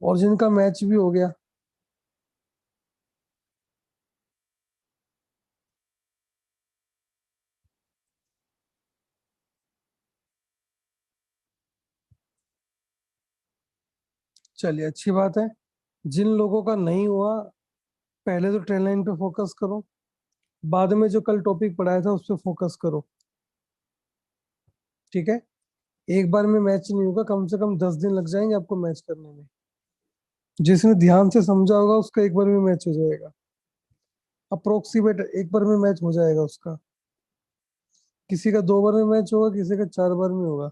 और जिनका मैच भी हो गया। चलिए अच्छी बात है। जिन लोगों का नहीं हुआ, पहले तो ट्रेन लाइन पे फोकस करो, बाद में जो कल टॉपिक पढ़ाया था उस पर फोकस करो। ठीक है। एक बार में मैच नहीं होगा, कम से कम 10 दिन लग जाएंगे आपको मैच करने में। जिसने ध्यान से समझा होगा उसका एक बार में मैच हो जाएगा। अप्रोक्सीमेट एक बार में मैच हो जाएगा उसका। किसी का 2 बार में मैच होगा, किसी का 4 बार में होगा।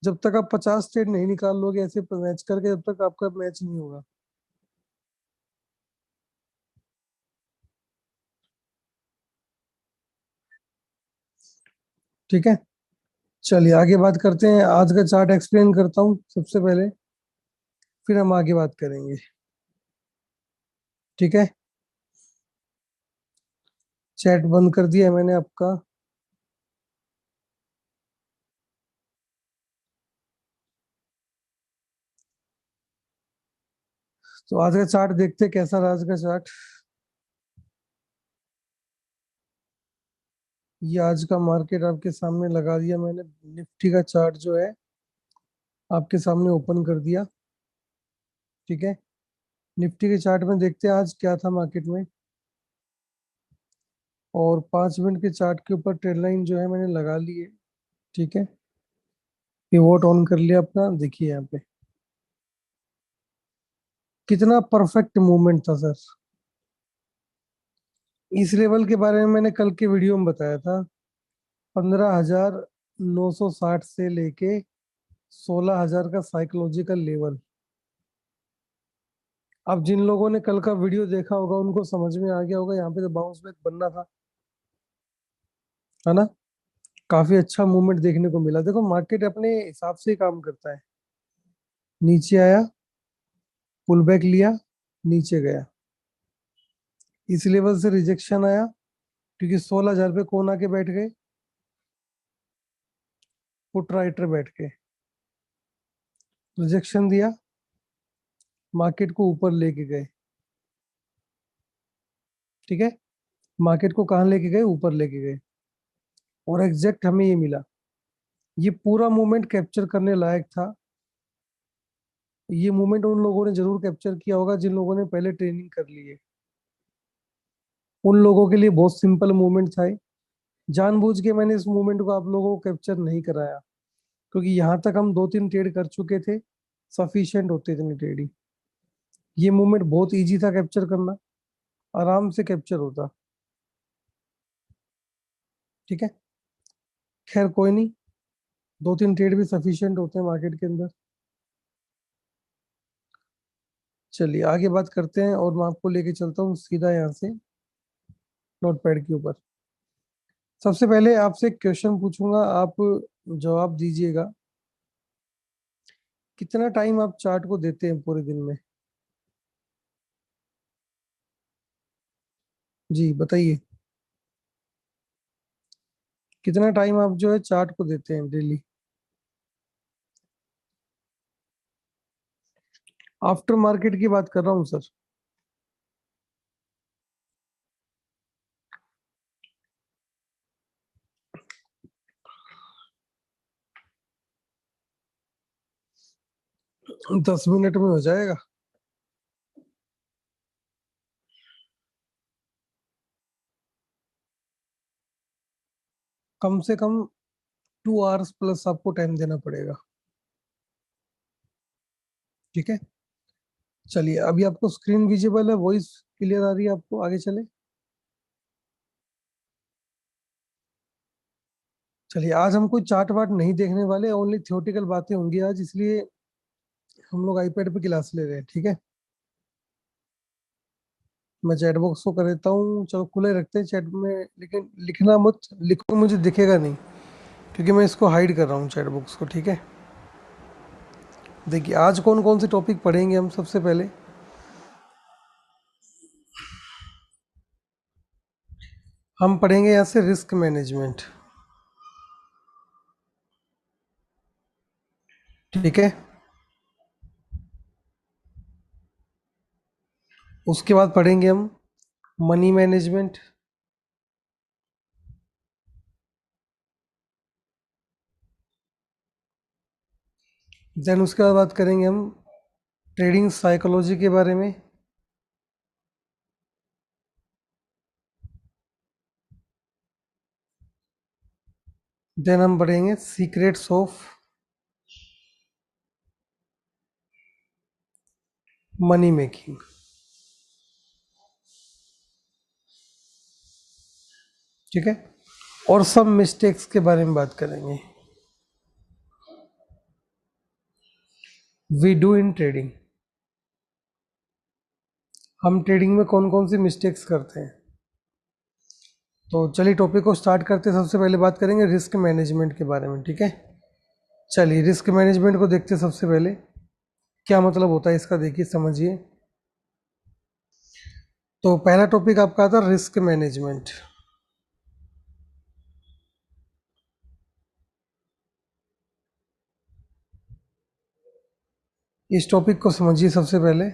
जब तक आप 50 स्टेट नहीं निकाल लोगे ऐसे मैच करके, जब तक आपका मैच नहीं होगा। ठीक है। चलिए आगे बात करते हैं। आज का चार्ट एक्सप्लेन करता हूँ सबसे पहले, फिर हम आगे बात करेंगे। ठीक है। चैट बंद कर दिया है मैंने आपका। तो आज का चार्ट देखते हैं कैसा रहा आज का चार्ट। ये आज का मार्केट आपके सामने लगा दिया मैंने। निफ्टी का चार्ट जो है आपके सामने ओपन कर दिया। ठीक है। निफ्टी के चार्ट में देखते हैं आज क्या था मार्केट में। और 5 मिनट के चार्ट के ऊपर ट्रेड लाइन जो है मैंने लगा ली है। ठीक है। पिवोट ऑन कर लिया अपना, देखिए यहाँ पे कितना परफेक्ट मूवमेंट था सर। इस लेवल के बारे में मैंने कल के वीडियो में बताया था। 15,960 से लेके 16,000 का साइकोलॉजिकल लेवल। अब जिन लोगों ने कल का वीडियो देखा होगा उनको समझ में आ गया होगा, यहाँ पे तो बाउंस बैक बनना था, है ना। काफी अच्छा मूवमेंट देखने को मिला। देखो मार्केट अपने हिसाब से ही काम करता है। नीचे आया, पुल बैक लिया, नीचे गया। इस लेवल से रिजेक्शन आया, क्योंकि 16,000 पे कौन आके बैठ गए? पुट राइटर बैठ के रिजेक्शन दिया, मार्केट को ऊपर लेके गए। ठीक है। मार्केट को कहाँ लेके गए? ऊपर लेके गए। और एग्जैक्ट हमें ये मिला। ये पूरा मूवमेंट कैप्चर करने लायक था। ये मूवमेंट उन लोगों ने जरूर कैप्चर किया होगा जिन लोगों ने पहले ट्रेनिंग कर ली है। उन लोगों के लिए बहुत सिंपल मूवमेंट था ये। जानबूझ के मैंने इस मूवमेंट को आप लोगों को कैप्चर नहीं कराया, क्योंकि यहाँ तक हम 2-3 ट्रेड कर चुके थे, सफिशिएंट होते इतने ट्रेड ही। ये मूवमेंट बहुत इजी था कैप्चर करना, आराम से कैप्चर होता। ठीक है। खैर कोई नहीं, 2-3 ट्रेड भी सफिशिएंट होते हैं मार्केट के अंदर। चलिए आगे बात करते हैं, और मैं आपको लेके चलता हूँ सीधा यहाँ से नोट पैड के ऊपर। सबसे पहले आपसे एक क्वेश्चन पूछूंगा, आप जवाब दीजिएगा। कितना टाइम आप चार्ट को देते हैं पूरे दिन में? जी बताइए। कितना टाइम आप जो है चार्ट को देते हैं डेली? आफ्टर मार्केट की बात कर रहा हूँ सर। 10 मिनट में हो जाएगा। कम से कम 2 आवर्स प्लस आपको टाइम देना पड़ेगा। ठीक है। चलिए अभी आपको स्क्रीन विजिबल है, वॉइस क्लियर आ रही है आपको? आगे चले। चलिए आज हम कोई चार्ट वार्ट नहीं देखने वाले, ओनली थियोटिकल बातें होंगी आज, इसलिए हम लोग आईपैड पे क्लास ले रहे हैं। ठीक है। मैं चैट बॉक्स को कर देता हूँ, चलो खुले रखते हैं चैट में, लेकिन लिखना मत, लिखो मुझे दिखेगा नहीं, क्योंकि मैं इसको हाइड कर रहा हूँ चैट बॉक्स को। ठीक है। देखिए आज कौन कौन से टॉपिक पढ़ेंगे हम। सबसे पहले हम पढ़ेंगे यहाँ से रिस्क मैनेजमेंट। ठीक है। उसके बाद पढ़ेंगे हम मनी मैनेजमेंट, देन उसके बाद बात करेंगे हम ट्रेडिंग साइकोलॉजी के बारे में, देन हम पढ़ेंगे सीक्रेट्स ऑफ मनी मेकिंग। ठीक है, और सब मिस्टेक्स के बारे में बात करेंगे वी डू इन ट्रेडिंग। हम ट्रेडिंग में कौन कौन सी मिस्टेक्स करते हैं। तो चलिए टॉपिक को स्टार्ट करते हैं। सबसे पहले बात करेंगे रिस्क मैनेजमेंट के बारे में। ठीक है, चलिए रिस्क मैनेजमेंट को देखते हैं। सबसे पहले क्या मतलब होता है इसका, देखिए समझिए। तो पहला टॉपिक आपका आता है रिस्क मैनेजमेंट। इस टॉपिक को समझिए सबसे पहले।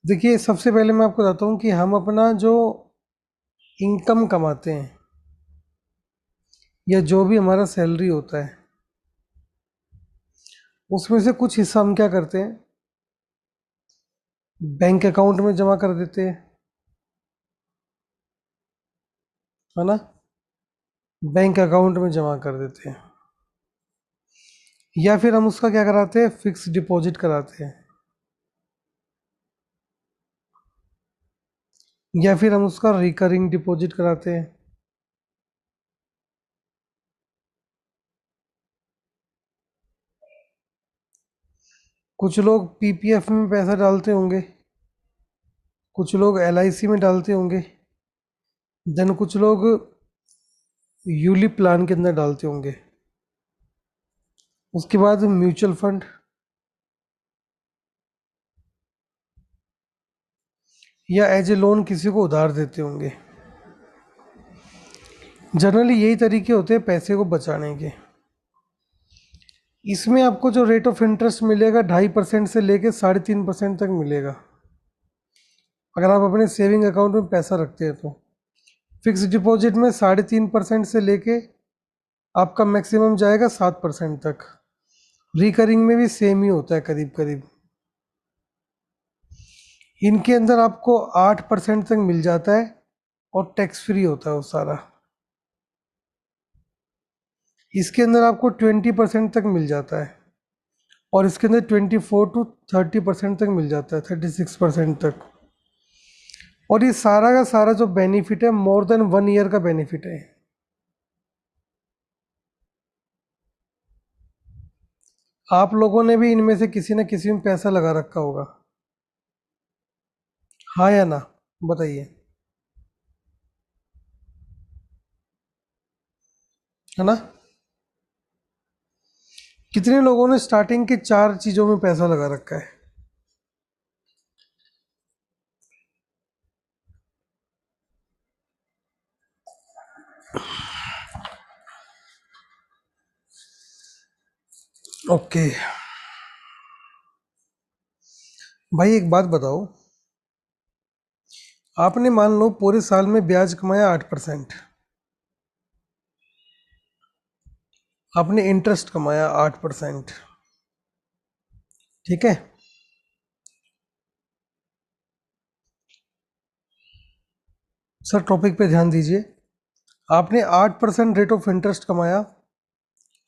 देखिए सबसे पहले मैं आपको बताता हूँ कि हम अपना जो इनकम कमाते हैं या जो भी हमारा सैलरी होता है उसमें से कुछ हिस्सा हम क्या करते हैं, बैंक अकाउंट में जमा कर देते हैं, है ना। बैंक अकाउंट में जमा कर देते हैं, या फिर हम उसका क्या कराते हैं, फिक्स डिपॉजिट कराते हैं, या फिर हम उसका रिकरिंग डिपॉजिट कराते हैं। कुछ लोग पीपीएफ में पैसा डालते होंगे, कुछ लोग एलआईसी में डालते होंगे, देन कुछ लोग यूलिप प्लान के अंदर डालते होंगे। उसके बाद म्यूचुअल फंड, या एज ए लोन किसी को उधार देते होंगे। जनरली यही तरीके होते हैं पैसे को बचाने के। इसमें आपको जो रेट ऑफ इंटरेस्ट मिलेगा 2.5% से लेके 3.5% तक मिलेगा, अगर आप अपने सेविंग अकाउंट में पैसा रखते हैं तो। फिक्स डिपॉजिट में 3.5% से लेके आपका मैक्सिमम जाएगा 7% तक। रिकरिंग में भी सेम ही होता है करीब करीब। इनके अंदर आपको 8% तक मिल जाता है और टैक्स फ्री होता है वो सारा। इसके अंदर आपको 20% तक मिल जाता है, और इसके अंदर 24 to 30% तक मिल जाता है, 36% तक। और ये सारा का सारा जो बेनिफिट है मोर देन 1 ईयर का बेनिफिट है। आप लोगों ने भी इनमें से किसी न किसी में पैसा लगा रखा होगा, हाँ या ना, बताइए, है ना। कितने लोगों ने स्टार्टिंग के 4 चीजों में पैसा लगा रखा है। ओके भाई, एक बात बताओ, आपने मान लो पूरे साल में ब्याज कमाया 8%, आपने इंटरेस्ट कमाया 8%। ठीक है, सर टॉपिक पे ध्यान दीजिए। आपने 8% रेट ऑफ इंटरेस्ट कमाया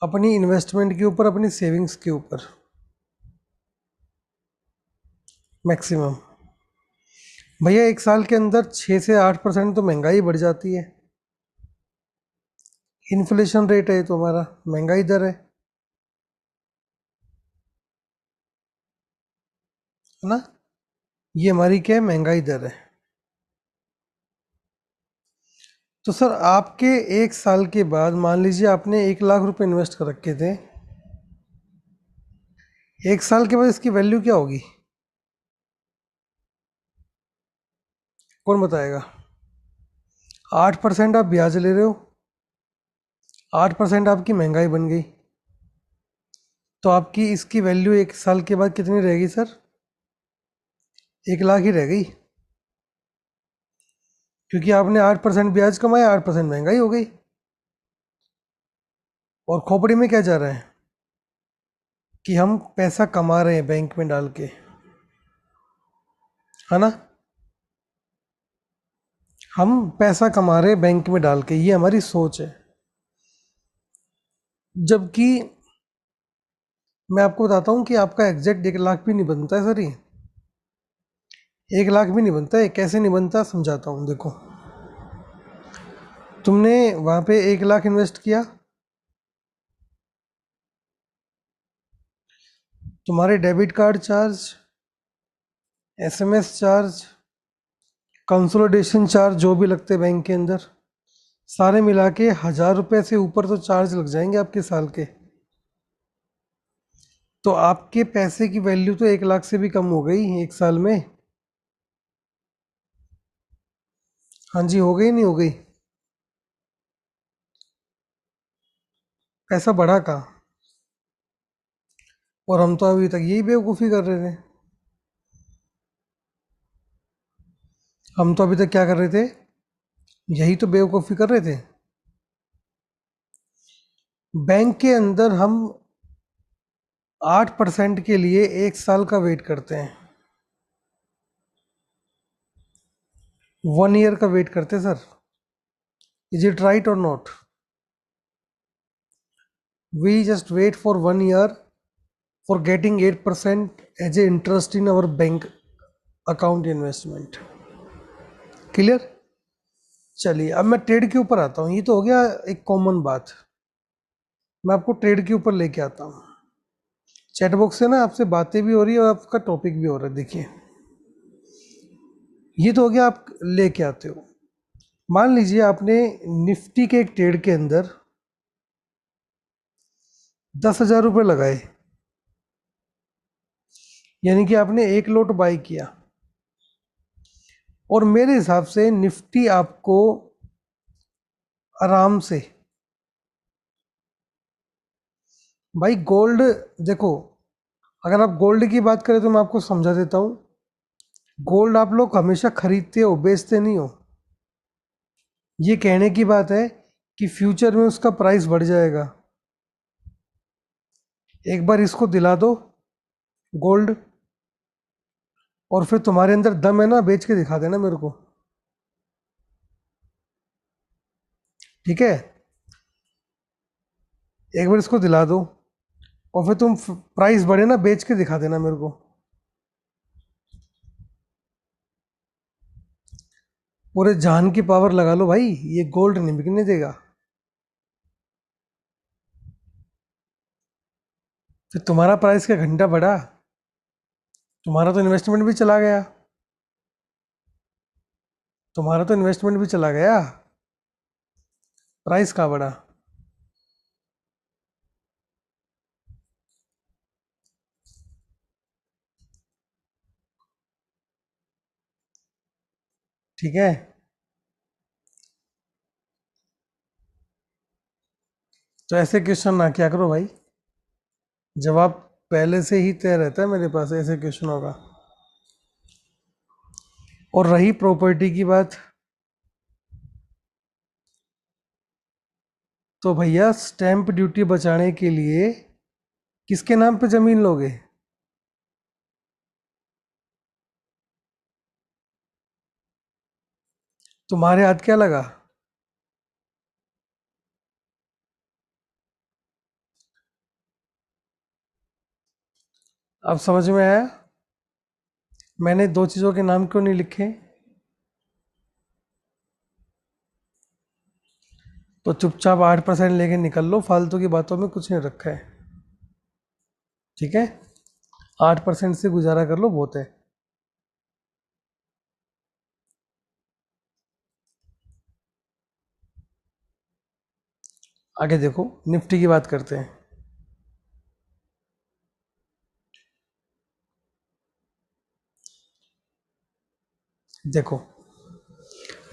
अपनी इन्वेस्टमेंट के ऊपर, अपनी सेविंग्स के ऊपर मैक्सिमम। भैया एक साल के अंदर 6 से 8% तो महंगाई बढ़ जाती है। इन्फ्लेशन रेट है तो हमारा महंगाई दर है ना। ये हमारी क्या है, महंगाई दर है। तो सर आपके एक साल के बाद मान लीजिए आपने 1 लाख रुपए इन्वेस्ट कर रखे थे, एक साल के बाद इसकी वैल्यू क्या होगी, कौन बताएगा। 8% आप ब्याज ले रहे हो, 8% आपकी महंगाई बन गई, तो आपकी इसकी वैल्यू 1 साल के बाद कितनी रहेगी सर? 1 लाख ही रह गई, क्योंकि आपने 8% ब्याज कमाया, 8% महंगाई हो गई। और खोपड़ी में क्या जा रहा है कि हम पैसा कमा रहे हैं बैंक में डाल के, है ना? हम पैसा कमा रहे हैं बैंक में डाल के, ये हमारी सोच है। जबकि मैं आपको बताता हूँ कि आपका एग्जैक्ट 1 लाख भी नहीं बनता है सर। ये 1 लाख भी नहीं बनता है। कैसे नहीं बनता समझाता हूँ, देखो। तुमने वहाँ पे 1 लाख इन्वेस्ट किया, तुम्हारे debit card charge, SMS charge, consolidation charge जो भी लगते हैं बैंक के अंदर, सारे मिला के 1,000 रुपये से ऊपर तो चार्ज लग जाएंगे आपके साल के। तो आपके पैसे की वैल्यू तो 1 लाख से भी कम हो गई 1 साल में। हाँ जी, हो गई नहीं हो गई? पैसा बढ़ा कहाँ? और हम तो अभी तक यही बेवकूफ़ी कर रहे थे। हम तो अभी तक क्या कर रहे थे? यही तो बेवकूफ़ी कर रहे थे। बैंक के अंदर हम 8% के लिए 1 साल का वेट करते हैं, 1 ईयर का वेट करते हैं सर। इज इट राइट और not? We just wait for 1 year for getting 8% as a interest in our bank account investment। Clear? चलिए, अब मैं ट्रेड के ऊपर आता हूँ। ये तो हो गया एक कॉमन बात। मैं आपको ट्रेड के ऊपर लेके आता हूँ। चैट बॉक्स से ना आपसे बातें भी हो रही है और आपका टॉपिक भी हो रहा है। देखिए, ये तो हो गया, आप लेके आते हो। मान लीजिए आपने निफ्टी के एक ट्रेड के अंदर 10,000 रुपये लगाए, यानी कि आपने एक लोट बाई किया। और मेरे हिसाब से निफ्टी आपको आराम से, भाई गोल्ड, देखो, अगर आप गोल्ड की बात करें तो मैं आपको समझा देता हूँ। गोल्ड आप लोग हमेशा खरीदते हो, बेचते नहीं हो। ये कहने की बात है कि फ्यूचर में उसका प्राइस बढ़ जाएगा। एक बार इसको दिला दो गोल्ड, और फिर तुम्हारे अंदर दम है ना, बेच के दिखा देना मेरे को। ठीक है? एक बार इसको दिला दो, और फिर तुम प्राइस बढ़े ना, बेच के दिखा देना मेरे को। पूरे जान की पावर लगा लो भाई, ये गोल्ड नहीं बिकने देगा। फिर तुम्हारा प्राइस का घंटा बढ़ा, तुम्हारा तो इन्वेस्टमेंट भी चला गया। तुम्हारा तो इन्वेस्टमेंट भी चला गया, प्राइस कहाँ बढ़ा? ठीक है? तो ऐसे क्वेश्चन ना क्या करो भाई। जवाब पहले से ही तय रहता है मेरे पास ऐसे क्वेश्चनों का। और रही प्रॉपर्टी की बात, तो भैया स्टैंप ड्यूटी बचाने के लिए किसके नाम पे जमीन लोगे? तुम्हारे हाथ क्या लगा? अब समझ में आया मैंने दो चीज़ों के नाम क्यों नहीं लिखे? तो चुपचाप 8% लेके निकल लो, फालतू की बातों में कुछ नहीं रखा है। ठीक है? 8% से गुजारा कर लो, बहुत है। आगे देखो, निफ्टी की बात करते हैं। देखो,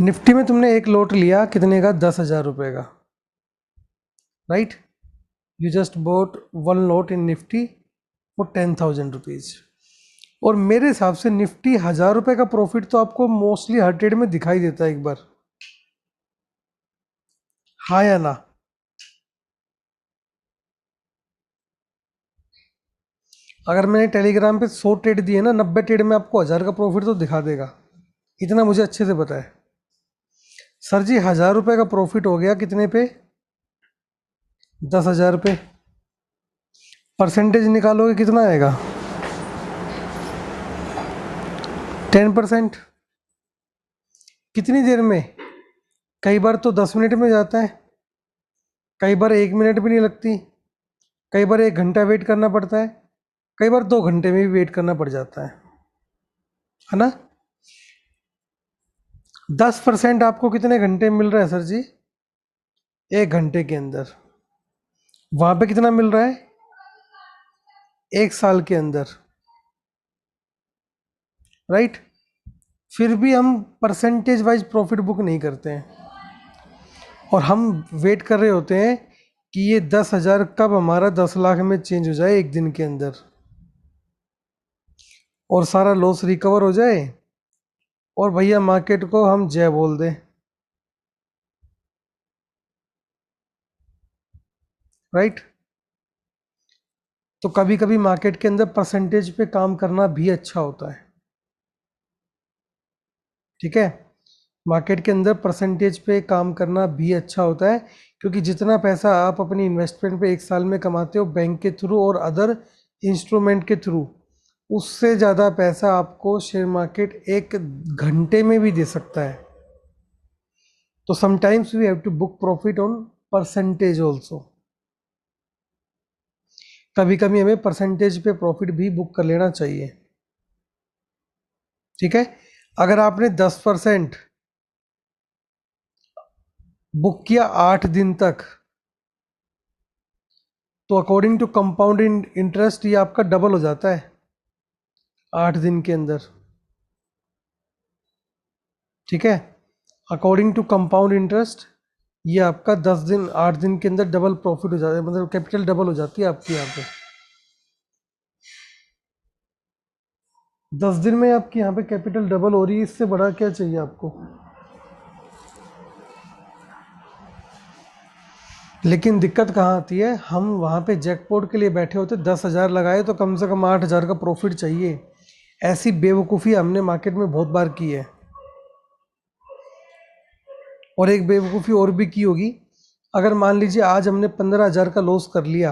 निफ्टी में तुमने एक लोट लिया कितने का? 10,000 रुपये का, right? You just boat one lot in Nifty for 10,000 rupees. और मेरे हिसाब से निफ्टी 1,000 रुपये का प्रॉफिट तो आपको मोस्टली हर ट्रेड में दिखाई देता है एक बार, हाँ या ना? अगर मैंने टेलीग्राम पे 100 ट्रेड दिए ना, 90 ट्रेड में आपको 1,000 का प्रॉफिट तो दिखा देगा, इतना मुझे अच्छे से पता है। सर जी 1,000 रुपये का प्रॉफिट हो गया कितने पे? 10,000 पे। परसेंटेज निकालोगे कितना आएगा? 10%। कितनी देर में? कई बार तो 10 मिनट में जाता है, कई बार 1 मिनट भी नहीं लगती, कई बार 1 घंटा वेट करना पड़ता है, कई बार 2 घंटे में भी वेट करना पड़ जाता है ना? 10% आपको कितने घंटे में मिल रहा है सर जी? 1 घंटे के अंदर। वहां पे कितना मिल रहा है? 1 साल के अंदर, राइट? फिर भी हम परसेंटेज वाइज प्रॉफिट बुक नहीं करते हैं, और हम वेट कर रहे होते हैं कि ये 10,000 कब हमारा 10 लाख में चेंज हो जाए एक दिन के अंदर, और सारा लॉस रिकवर हो जाए, और भैया मार्केट को हम जय बोल दें, राइट? तो कभी कभी मार्केट के अंदर परसेंटेज पे काम करना भी अच्छा होता है, ठीक है? मार्केट के अंदर परसेंटेज पे काम करना भी अच्छा होता है, क्योंकि जितना पैसा आप अपनी इन्वेस्टमेंट पे एक साल में कमाते हो बैंक के थ्रू और अदर इंस्ट्रूमेंट के थ्रू, उससे ज़्यादा पैसा आपको शेयर मार्केट 1 घंटे में भी दे सकता है। तो sometimes we have to book profit on percentage also. कभी कभी हमें परसेंटेज पे प्रॉफिट भी बुक कर लेना चाहिए, ठीक है? अगर आपने 10% बुक किया 8 दिन तक, तो अकॉर्डिंग टू कंपाउंड इंटरेस्ट ये आपका डबल हो जाता है 8 दिन के अंदर, ठीक है? अकॉर्डिंग टू कंपाउंड इंटरेस्ट ये आपका 10 दिन 8 दिन के अंदर डबल प्रॉफिट हो जाता है, मतलब कैपिटल डबल हो जाती है आपकी यहाँ पे। 10 दिन में आपकी यहाँ पे कैपिटल डबल हो रही है, इससे बड़ा क्या चाहिए आपको? लेकिन दिक्कत कहाँ आती है, हम वहाँ पे जैकपॉट के लिए बैठे होते, 10,000 लगाए तो कम से कम 8,000 का प्रॉफिट चाहिए। ऐसी बेवकूफ़ी हमने मार्केट में बहुत बार की है। और एक बेवकूफ़ी और भी की होगी, अगर मान लीजिए आज हमने 15,000 का लॉस कर लिया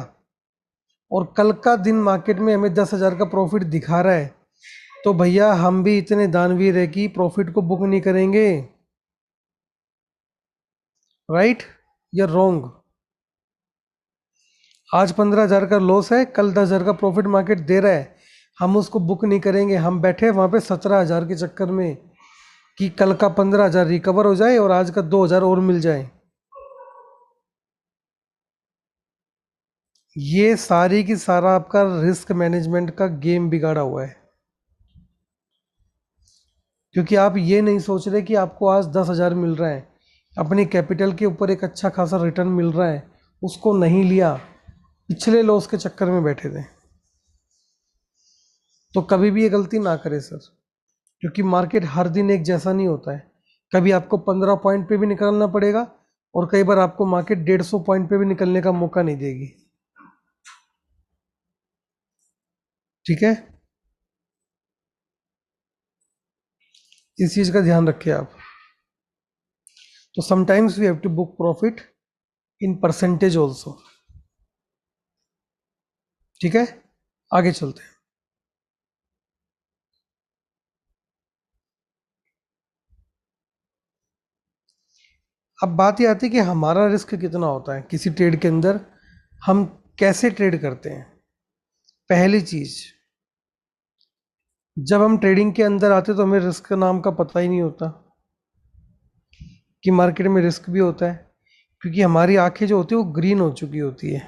और कल का दिन मार्केट में हमें 10,000 का प्रॉफिट दिखा रहा है, तो भैया हम भी इतने दानवीर है कि प्रॉफिट को बुक नहीं करेंगे, राइट या रॉन्ग? आज 15,000 का लॉस है, कल 10,000 का प्रॉफिट मार्केट दे रहा है, हम उसको बुक नहीं करेंगे, हम बैठे वहाँ पे 17,000 के चक्कर में कि कल का 15,000 रिकवर हो जाए और आज का 2,000 और मिल जाए। ये सारी की सारा आपका रिस्क मैनेजमेंट का गेम बिगाड़ा हुआ है, क्योंकि आप ये नहीं सोच रहे कि आपको आज 10,000 मिल रहा है, अपनी कैपिटल के ऊपर एक अच्छा खासा रिटर्न मिल रहा है, उसको नहीं लिया, पिछले लॉस के चक्कर में बैठे थे। तो कभी भी ये गलती ना करें सर, क्योंकि मार्केट हर दिन एक जैसा नहीं होता है। कभी आपको 15 पॉइंट पे भी निकलना पड़ेगा, और कई बार आपको मार्केट 150 पॉइंट पे भी निकलने का मौका नहीं देगी, ठीक है? इस चीज़ का ध्यान रखिए आप। तो sometimes we have to book profit in percentage also, ठीक है? आगे चलते हैं। अब बात ये आती है कि हमारा रिस्क कितना होता है किसी ट्रेड के अंदर, हम कैसे ट्रेड करते हैं। पहली चीज, जब हम ट्रेडिंग के अंदर आते तो हमें रिस्क नाम का पता ही नहीं होता कि मार्केट में रिस्क भी होता है, क्योंकि हमारी आंखें जो होती है वो ग्रीन हो चुकी होती है,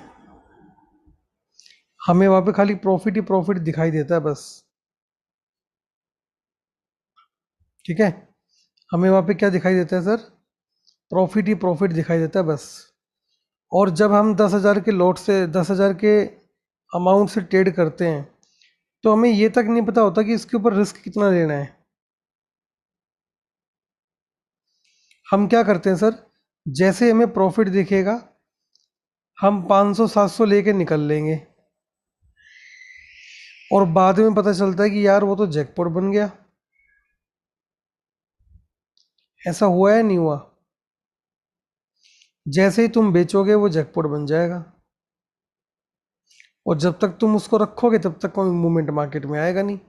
हमें वहां पे खाली प्रॉफिट ही प्रॉफिट दिखाई देता है बस, ठीक है? हमें वहां पे क्या दिखाई देता है सर? प्रॉफिट ही प्रॉफिट दिखाई देता है बस। और जब हम 10,000 के लॉट से 10,000 के अमाउंट से ट्रेड करते हैं तो हमें ये तक नहीं पता होता कि इसके ऊपर रिस्क कितना लेना है। हम क्या करते हैं सर, जैसे हमें प्रॉफिट दिखेगा हम 500-700 लेके निकल लेंगे, और बाद में पता चलता है कि यार वो तो जैकपॉट बन गया। ऐसा हुआ या नहीं हुआ? जैसे ही तुम बेचोगे वो जैकपॉट बन जाएगा, और जब तक तुम उसको रखोगे तब तक कोई मूवमेंट मार्केट में आएगा नहीं।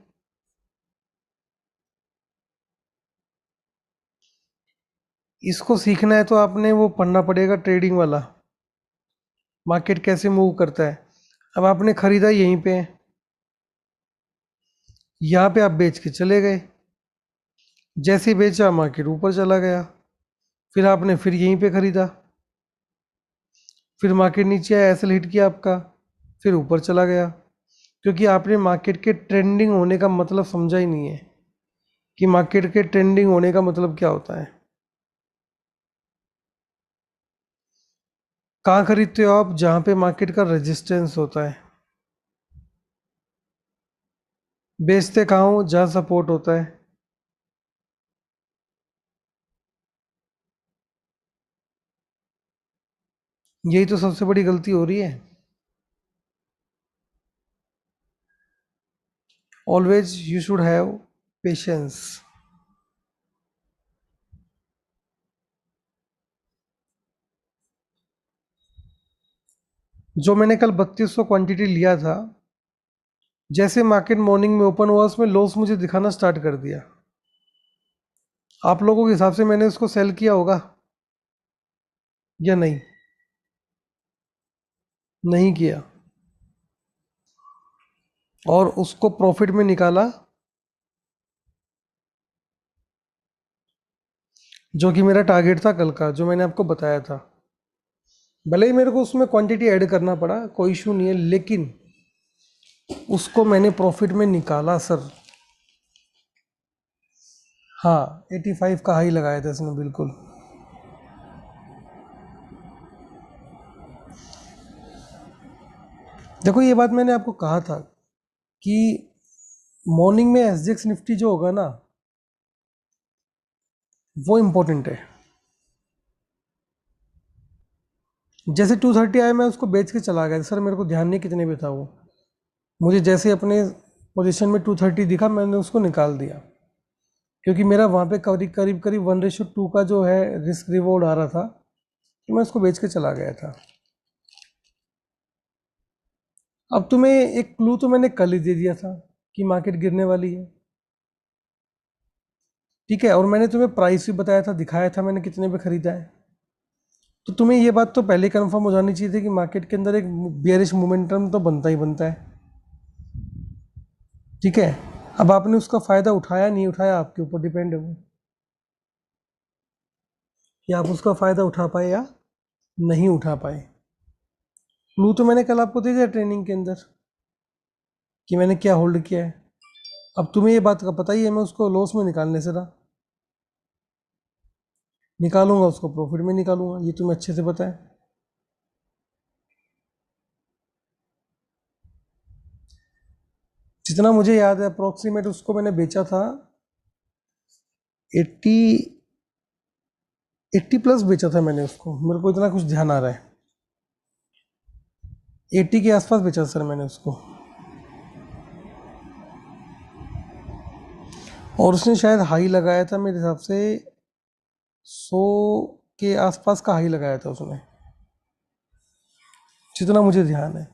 इसको सीखना है तो आपने वो पढ़ना पड़ेगा ट्रेडिंग वाला, मार्केट कैसे मूव करता है। अब आपने खरीदा यहीं पे, यहाँ पे आप बेच के चले गए, जैसे ही बेचा मार्केट ऊपर चला गया, फिर आपने फिर यहीं पे खरीदा, फिर मार्केट नीचे आया, ऐसे हिट किया आपका, फिर ऊपर चला गया। क्योंकि आपने मार्केट के ट्रेंडिंग होने का मतलब समझा ही नहीं है कि मार्केट के ट्रेंडिंग होने का मतलब क्या होता है। कहाँ खरीदते हो आप? जहाँ पे मार्केट का रेजिस्टेंस होता है। बेचते कहाँ हो? जहाँ सपोर्ट होता है। यही तो सबसे बड़ी गलती हो रही है। Always you should have patience. जो मैंने कल 3200 क्वांटिटी लिया था, जैसे मार्केट मॉर्निंग में ओपन हुआ उसमें लॉस मुझे दिखाना स्टार्ट कर दिया। आप लोगों के हिसाब से मैंने उसको सेल किया होगा या नहीं? नहीं किया। और उसको प्रॉफिट में निकाला, जो कि मेरा टारगेट था कल का, जो मैंने आपको बताया था। भले ही मेरे को उसमें क्वांटिटी ऐड करना पड़ा, कोई इशू नहीं है, लेकिन उसको मैंने प्रॉफिट में निकाला सर। हाँ, 85 का हाई लगाया था इसने, बिल्कुल। देखो ये बात मैंने आपको कहा था कि मॉर्निंग में एसजीएक्स निफ्टी जो होगा ना, वो इम्पोर्टेंट है। जैसे 230 आया मैं उसको बेच के चला गया सर, मेरे को ध्यान नहीं कितने पे था वो। मुझे जैसे अपने पोजीशन में 230 दिखा मैंने उसको निकाल दिया, क्योंकि मेरा वहाँ पे करीब करीब करीब 1:2 का जो है रिस्क रिवॉर्ड आ रहा था, तो मैं उसको बेच के चला गया था। अब तुम्हें एक क्लू तो मैंने कल ही दे दिया था कि मार्केट गिरने वाली है, ठीक है, और मैंने तुम्हें प्राइस भी बताया था, दिखाया था मैंने कितने पे खरीदा है। तो तुम्हें ये बात तो पहले कंफर्म हो जानी चाहिए थी कि मार्केट के अंदर एक बियरिश मोमेंटम तो बनता ही बनता है, ठीक है। अब आपने उसका फ़ायदा उठाया नहीं उठाया आपके ऊपर डिपेंड है वो, कि आप उसका फ़ायदा उठा पाए या नहीं उठा पाए। क्लू तो मैंने कल आपको दे दिया ट्रेनिंग के अंदर कि मैंने क्या होल्ड किया है। अब तुम्हें ये बात का पता ही है, मैं उसको लॉस में निकालने से रहा, निकालूंगा उसको प्रॉफिट में निकालूंगा, ये तुम्हें अच्छे से पता है। जितना मुझे याद है अप्रोक्सीमेट उसको मैंने बेचा था 80, 80 प्लस बेचा था मैंने उसको, मेरे को इतना कुछ ध्यान आ रहा है। 80 के आसपास बेचा सर मैंने उसको, और उसने शायद हाई लगाया था मेरे हिसाब से 100 के आसपास का हाई लगाया था उसने, जितना मुझे ध्यान है।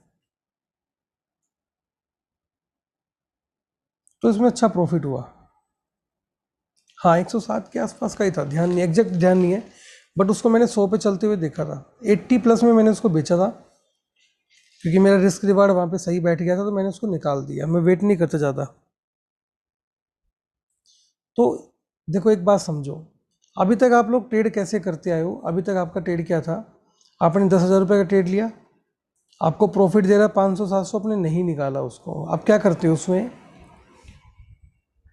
तो इसमें अच्छा प्रॉफिट हुआ। हाँ, 107 के आसपास का ही था, ध्यान नहीं, एग्जैक्ट ध्यान नहीं है, बट उसको मैंने 100 पे चलते हुए देखा था। 80 प्लस में मैंने उसको बेचा था, क्योंकि मेरा रिस्क रिवार्ड वहाँ पे सही बैठ गया था, तो मैंने उसको निकाल दिया, मैं वेट नहीं करता ज़्यादा। तो देखो एक बात समझो, अभी तक आप लोग ट्रेड कैसे करते आए हो? अभी तक आपका ट्रेड क्या था? आपने 10,000 रुपये का ट्रेड लिया, आपको प्रॉफिट दे रहा है 500-700, आपने नहीं निकाला उसको। आप क्या करते हो उसमें?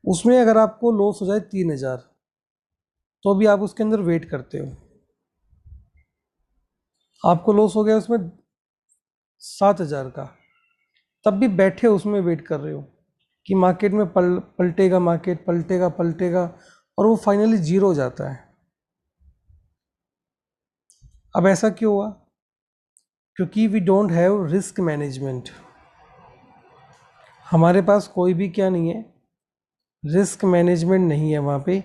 उसमें अगर आपको लॉस हो जाए 3,000, तो भी आप उसके अंदर वेट करते हो। आपको लॉस हो गया उसमें 7,000 का, तब भी बैठे उसमें वेट कर रहे हो कि मार्केट में पलटेगा, मार्केट पलटेगा पलटेगा, और वो फाइनली जीरो हो जाता है। अब ऐसा क्यों हुआ? क्योंकि we don't have risk management. हमारे पास कोई भी क्या नहीं है, रिस्क मैनेजमेंट नहीं है वहाँ पे,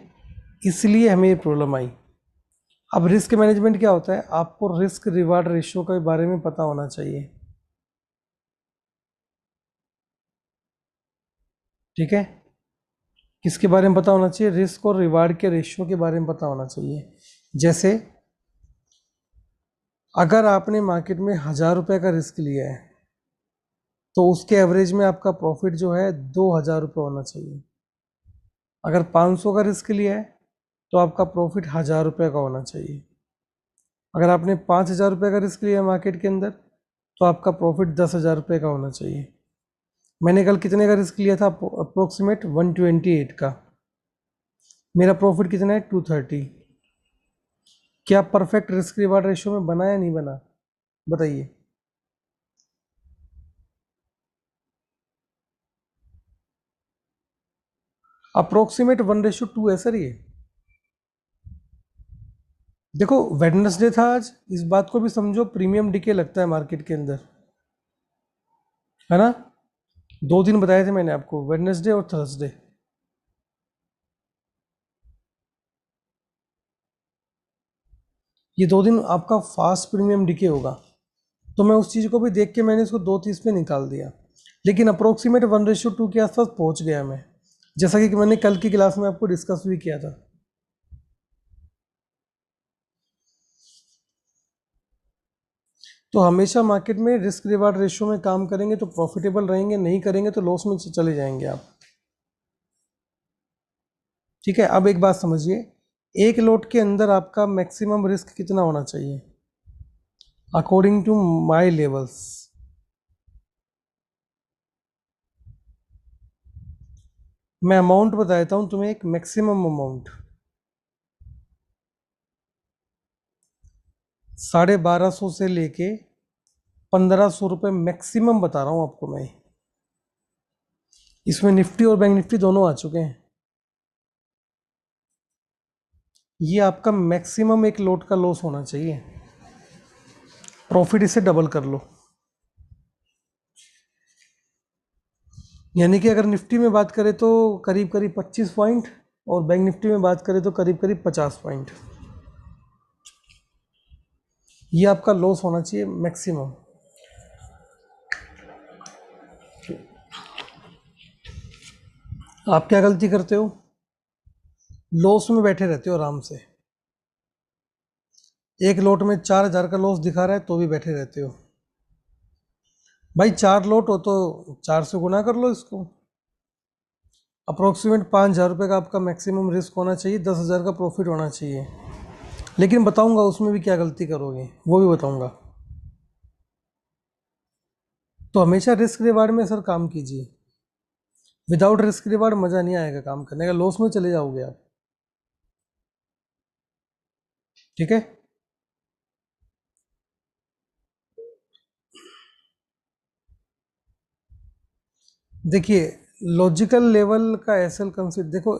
इसलिए हमें ये प्रॉब्लम आई। अब रिस्क मैनेजमेंट क्या होता है? आपको रिस्क रिवार्ड रेशियो के बारे में पता होना चाहिए, ठीक है? किसके बारे में पता होना चाहिए? रिस्क और रिवार्ड के रेशियो के बारे में पता होना चाहिए। जैसे अगर आपने मार्केट में 1,000 रुपये का रिस्क लिया है, तो उसके एवरेज में आपका प्रॉफिट जो है 2,000 रुपये होना चाहिए। अगर 500 का रिस्क लिया है, तो आपका प्रॉफिट 1,000 रुपये का होना चाहिए। अगर आपने 5,000 रुपये का रिस्क लिया मार्केट के अंदर, तो आपका प्रॉफिट 10,000 रुपये का होना चाहिए। मैंने कल कितने का रिस्क लिया था? अप्रोक्सीमेट 128 का। मेरा प्रॉफिट कितना है? 230। क्या परफेक्ट रिस्क रिवार्ड रेशियो में बना या नहीं बना? बताइए। अप्रोक्सीमेट 1:2 है सर ये। देखो वेडनेसडे था आज, इस बात को भी समझो, प्रीमियम डीके लगता है मार्केट के अंदर, है ना? 2 दिन बताए थे मैंने आपको, वेडनेसडे और थर्सडे। ये 2 दिन आपका फास्ट प्रीमियम डीके होगा, तो मैं उस चीज़ को भी देख के मैंने इसको 2:30 पे निकाल दिया। लेकिन अप्रोक्सीमेट 1:2 के आसपास पहुंच गया मैं, जैसा कि मैंने कल की क्लास में आपको डिस्कस भी किया था। तो हमेशा मार्केट में रिस्क रिवार्ड रेशियो में काम करेंगे तो प्रॉफिटेबल रहेंगे, नहीं करेंगे तो लॉस में चले जाएंगे आप, ठीक है? अब एक बात समझिए, एक लोट के अंदर आपका मैक्सिमम रिस्क कितना होना चाहिए अकॉर्डिंग टू माई लेवल्स? मैं अमाउंट बता देता हूँ तुम्हें, एक मैक्सिमम अमाउंट 1,250 से लेके 1,500 रुपये मैक्सिमम बता रहा हूँ आपको मैं। इसमें निफ्टी और बैंक निफ्टी दोनों आ चुके हैं। ये आपका मैक्सिमम एक लोट का लॉस होना चाहिए, प्रॉफिट इसे डबल कर लो। यानी कि अगर निफ्टी में बात करें तो करीब करीब 25 पॉइंट, और बैंक निफ्टी में बात करें तो करीब करीब 50 पॉइंट। ये आपका लॉस होना चाहिए मैक्सिमम। आप क्या गलती करते हो? लॉस में बैठे रहते हो आराम से। एक लोट में 4,000 का लॉस दिखा रहा है तो भी बैठे रहते हो। भाई 4 लोट हो तो 4 से गुना कर लो इसको। अप्रोक्सीमेट 5,000 रुपये का आपका मैक्सिमम रिस्क होना चाहिए, 10,000 का प्रॉफिट होना चाहिए। लेकिन बताऊंगा उसमें भी क्या गलती करोगे, वो भी बताऊंगा। तो हमेशा रिस्क रिवार्ड में सर काम कीजिए। विदाउट रिस्क रिवार्ड मज़ा नहीं आएगा काम करने का, लॉस में चले जाओगे आप, ठीक है? देखिए, लॉजिकल लेवल का एसएल कंसिडर, देखो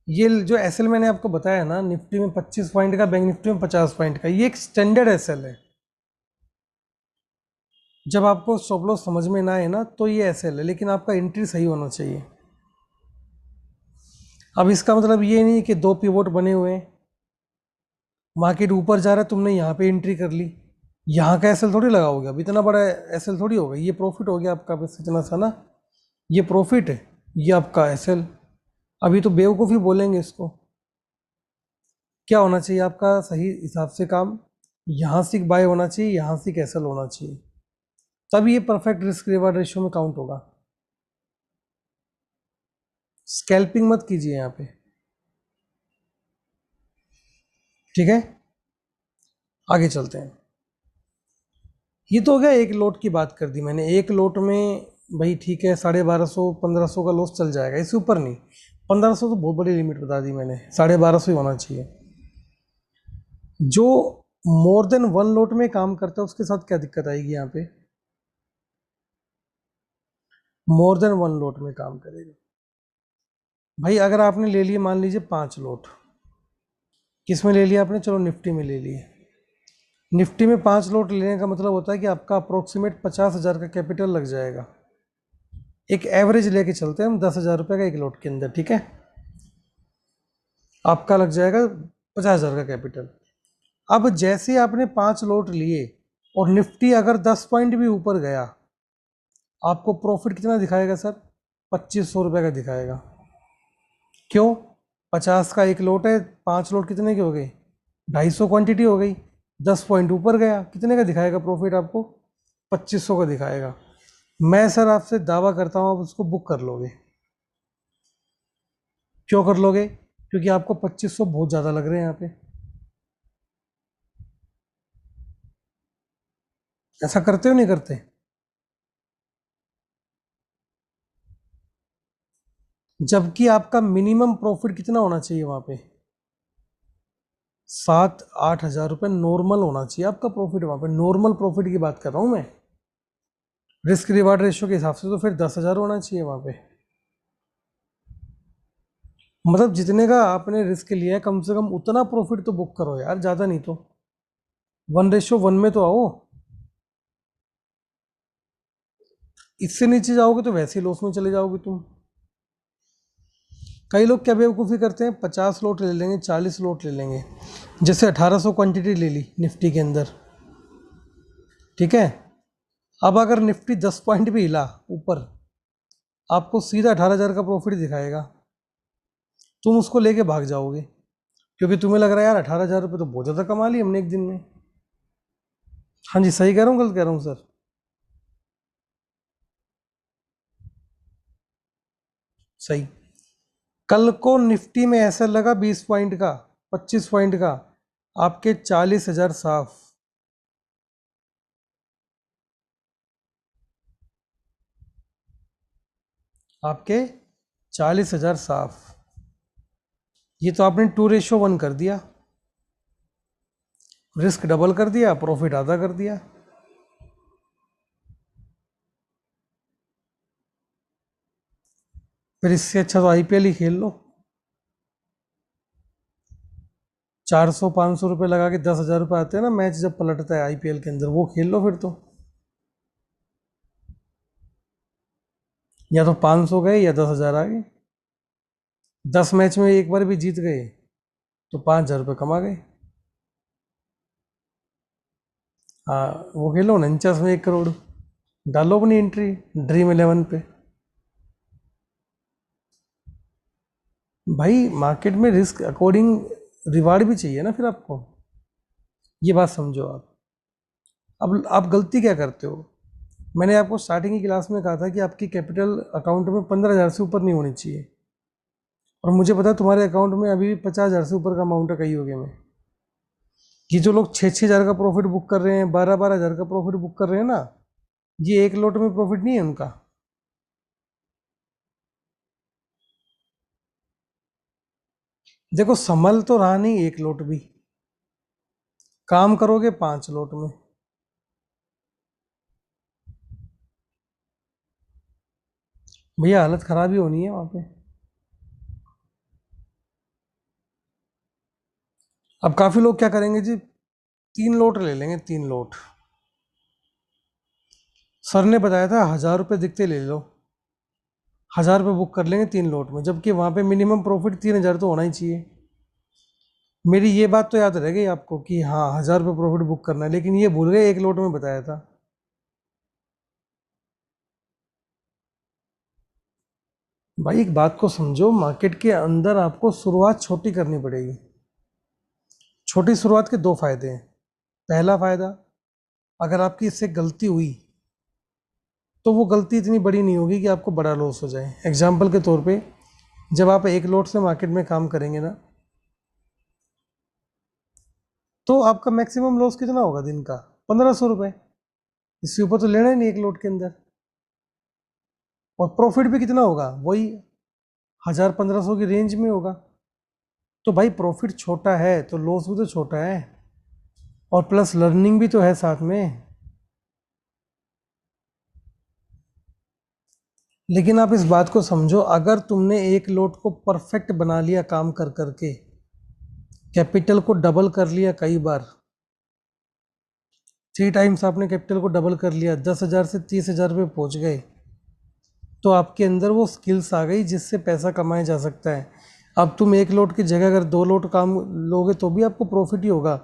ये जो एसएल मैंने आपको बताया ना, निफ्टी में 25 पॉइंट का, बैंक निफ्टी में 50 पॉइंट का, ये एक स्टैंडर्ड एसएल है। जब आपको स्टॉप लॉस समझ में ना आए ना, तो ये एसएल है, लेकिन आपका एंट्री सही होना चाहिए। अब इसका मतलब ये नहीं कि दो पिवोट बने हुए हैं, मार्केट ऊपर जा रहा है, तुमने यहाँ पे एंट्री कर ली, यहाँ का एसएल थोड़ी लगाओगे, अब इतना बड़ा एसएल थोड़ी होगा, ये प्रॉफिट हो गया आपका बस इतना सा ना, ये प्रॉफिट है, ये आपका एसएल। अभी तो बेवकूफ़ी बोलेंगे इसको। क्या होना चाहिए आपका सही हिसाब से काम? यहाँ से बाय होना चाहिए, यहाँ से एसएल होना चाहिए, तब ये परफेक्ट रिस्क रिवार्ड रेशियो में काउंट होगा। स्कैल्पिंग मत कीजिए यहाँ पे, ठीक है? आगे चलते हैं। ये तो हो गया, एक लोट की बात कर दी मैंने। एक लोट में भाई ठीक है, 1,250 1,500 का लॉस चल जाएगा, इससे ऊपर नहीं। 1,500 तो बहुत बड़ी लिमिट बता दी मैंने, 1,250 ही होना चाहिए। जो मोर देन वन लोट में काम करता है उसके साथ क्या दिक्कत आएगी यहाँ पे? मोर देन वन लोट में काम करेगा। भाई अगर आपने ले लिए मान लीजिए 5 लोट, किस में ले लिया आपने? चलो निफ्टी में ले लिए। निफ्टी में 5 लोट लेने का मतलब होता है कि आपका अप्रोक्सीमेट 50,000 का कैपिटल लग जाएगा। एक एवरेज लेके चलते हैं हम, 10,000 रुपये का एक लोट के अंदर, ठीक है? आपका लग जाएगा 50,000 का कैपिटल। अब जैसे आपने 5 लोट लिए और निफ्टी अगर 10 पॉइंट भी ऊपर गया, आपको प्रॉफिट कितना दिखाएगा सर? 2500 रुपये का दिखाएगा। क्यों? 50 का एक लोट है, 5 लोट कितने के हो गए? 250 क्वांटिटी हो गई। 10 पॉइंट ऊपर गया, कितने का दिखाएगा प्रॉफिट आपको? 2500 का दिखाएगा। मैं सर आपसे दावा करता हूँ आप उसको बुक कर लोगे। क्यों कर लोगे? क्योंकि आपको 2500 बहुत ज़्यादा लग रहे हैं यहाँ पे। ऐसा करते हो नहीं करते? जबकि आपका मिनिमम प्रॉफिट कितना होना चाहिए वहाँ पे? 7-8 हज़ार रुपये नॉर्मल होना चाहिए आपका प्रॉफिट वहाँ पे। नॉर्मल प्रॉफिट की बात कर रहा हूँ मैं। रिस्क रिवार्ड रेशियो के हिसाब से तो फिर 10,000 होना चाहिए वहाँ पे। मतलब जितने का आपने रिस्क लिया है कम से कम उतना प्रॉफिट तो बुक करो यार, ज़्यादा नहीं तो 1:1 में तो आओ। इससे नीचे जाओगे तो वैसे ही लॉस में चले जाओगे तुम। कई लोग क्या बेवकूफ़ी करते हैं, 50 लोट ले लेंगे, 40 लोट ले लेंगे। जैसे 1800 क्वांटिटी ले ली निफ्टी के अंदर, ठीक है? अब अगर निफ्टी 10 पॉइंट भी हिला ऊपर, आपको सीधा 18,000 का प्रॉफिट दिखाएगा। तुम उसको लेके भाग जाओगे क्योंकि तुम्हें लग रहा है यार 18,000 रुपये तो बहुत ज़्यादा कमा ली हमने एक दिन में। हाँ जी, सही कह रहा हूँ गलत कह रहा हूँ सर? सही। कल को निफ्टी में ऐसा लगा 20 पॉइंट का, 25 पॉइंट का, आपके 40,000 साफ। आपके 40,000 साफ। ये तो आपने 2:1 कर दिया। रिस्क डबल कर दिया, प्रॉफिट आधा कर दिया। फिर इससे अच्छा तो आईपीएल ही खेल लो। 400-500 रुपये लगा के 10,000 रुपये आते हैं ना मैच जब पलटता है आईपीएल के अंदर, वो खेल लो फिर तो। या तो 500 गए या 10,000 आ गए। 10 मैच में एक बार भी जीत गए तो 5,000 रुपये कमा गए। हाँ, वो खेलो 49 में 1 करोड़। डालो अपनी एंट्री ड्रीम 11 पे। भाई मार्केट में रिस्क अकॉर्डिंग रिवार्ड भी चाहिए ना फिर आपको। ये बात समझो आप। अब आप गलती क्या करते हो? मैंने आपको स्टार्टिंग की क्लास में कहा था कि आपकी कैपिटल अकाउंट में 15,000 से ऊपर नहीं होनी चाहिए। और मुझे पता है तुम्हारे अकाउंट में अभी भी 50,000 से ऊपर का अमाउंट है कई हो गए में। ये जो लोग 6-6 हज़ार का प्रॉफिट बुक कर रहे हैं, 12-12 हज़ार का प्रॉफिट बुक कर रहे हैं ना, ये एक लोट में प्रॉफिट नहीं है उनका। देखो संभल तो रहा नहीं एक लोट भी, काम करोगे 5 लोट में। भैया हालत खराब ही होनी है वहां पे। अब काफी लोग क्या करेंगे जी, 3 लोट ले लेंगे, 3 लोट। सर ने बताया था 1,000 रुपये दिखते ले लो, 1,000 रुपये बुक कर लेंगे 3 लोट में, जबकि वहां पे मिनिमम प्रॉफिट 3,000 तो होना ही चाहिए। मेरी ये बात तो याद रह गई आपको कि हाँ 1,000 रुपये प्रॉफिट बुक करना है, लेकिन ये भूल गए एक लोट में बताया था। भाई एक बात को समझो, मार्केट के अंदर आपको शुरुआत छोटी करनी पड़ेगी। छोटी शुरुआत के दो फायदे हैं। पहला फायदा, अगर आपकी इससे गलती हुई तो वो गलती इतनी बड़ी नहीं होगी कि आपको बड़ा लॉस हो जाए। एग्जाम्पल के तौर पे, जब आप एक लोट से मार्केट में काम करेंगे ना, तो आपका मैक्सिमम लॉस कितना होगा दिन का? 1,500 रुपये। इससे ऊपर तो लेना ही नहीं एक लोट के अंदर। और प्रॉफिट भी कितना होगा? वही 1,000-1,500 की रेंज में होगा। तो भाई प्रॉफिट छोटा है तो लॉस भी तो छोटा है। और प्लस लर्निंग भी तो है साथ में। लेकिन आप इस बात को समझो, अगर तुमने एक लोट को परफेक्ट बना लिया काम कर करके, कैपिटल को डबल कर लिया कई बार, 3 टाइम्स आपने कैपिटल को डबल कर लिया, 10,000 से 30,000 रुपये पहुंच गए, तो आपके अंदर वो स्किल्स आ गई जिससे पैसा कमाया जा सकता है। अब तुम एक लोट की जगह अगर 2 लोट काम लोगे तो भी आपको प्रॉफिट ही होगा,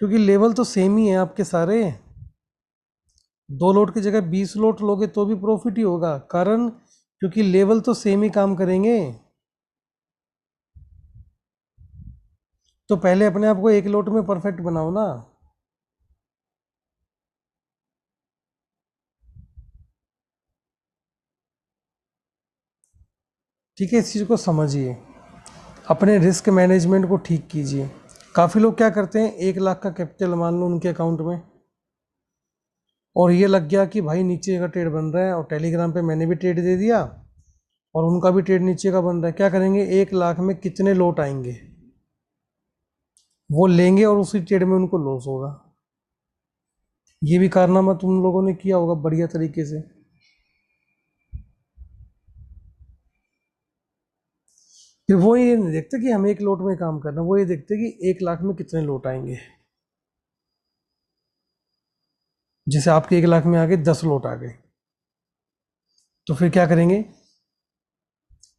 क्योंकि लेवल तो सेम ही है आपके सारे। 2 लोट की जगह 20 लोट लोगे तो भी प्रॉफिट ही होगा, कारण क्योंकि लेवल तो सेम ही काम करेंगे। तो पहले अपने आप को एक लोट में परफेक्ट बनाओ ना। ठीक है, इस चीज़ को समझिए, अपने रिस्क मैनेजमेंट को ठीक कीजिए। काफ़ी लोग क्या करते हैं, 1 लाख का कैपिटल मान लो उनके अकाउंट में, और ये लग गया कि भाई नीचे का ट्रेड बन रहा है, और टेलीग्राम पे मैंने भी ट्रेड दे दिया और उनका भी ट्रेड नीचे का बन रहा है। क्या करेंगे, 1 लाख में कितने लोट आएंगे, वो लेंगे और उसी ट्रेड में उनको लॉस होगा। ये भी कारनामा तुम लोगों ने किया होगा बढ़िया तरीके से। फिर वो ये नहीं देखते कि हम एक लोट में काम करना, वो ये देखते कि 1 लाख में कितने लोट आएंगे। जैसे आपके 1 लाख में आ गए 10 लोट आ गए, तो फिर क्या करेंगे,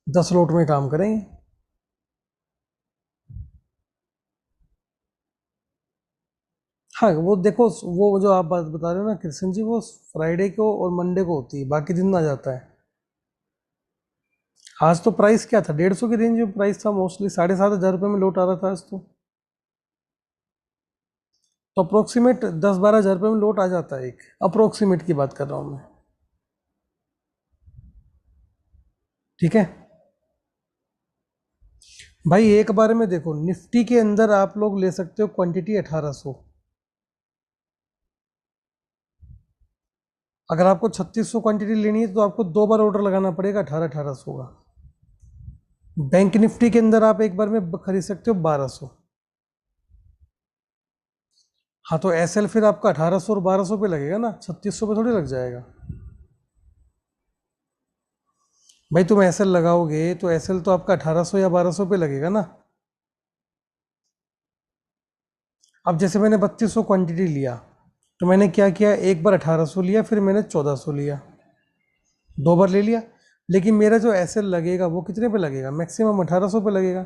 10 लोट में काम करेंगे। हाँ वो देखो, वो जो आप बात बता रहे हो ना कृष्ण जी, वो फ्राइडे को और मंडे को होती है, बाकी दिन आ जाता है। आज तो प्राइस क्या था, 150 की रेंज में प्राइस था मोस्टली, 7,500 रुपये में लोट आ रहा था आज तो अप्रोक्सीमेट 10-12 हज़ार रुपये में लोट आ जाता है, एक अप्रोक्सीमेट की बात कर रहा हूँ मैं। ठीक है भाई, एक बार में देखो निफ्टी के अंदर आप लोग ले सकते हो क्वांटिटी 1800। अगर आपको 3600 क्वांटिटी लेनी है तो आपको 2 बार ऑर्डर लगाना पड़ेगा 1800 का। बैंक निफ्टी के अंदर आप एक बार में खरीद सकते हो 1200। हाँ तो एसएल फिर आपका 1800 और 1200 पे लगेगा ना, 3600 पे थोड़ी लग जाएगा। भाई तुम एसएल लगाओगे तो एसएल तो आपका 1800 या 1200 पे लगेगा ना। अब जैसे मैंने 3200 क्वांटिटी लिया, तो मैंने क्या किया, एक बार 1800 लिया, फिर मैंने 1400 लिया, 2 बार ले लिया। लेकिन मेरा जो एसएल लगेगा वो कितने पे लगेगा, मैक्सिमम 1800 पे लगेगा।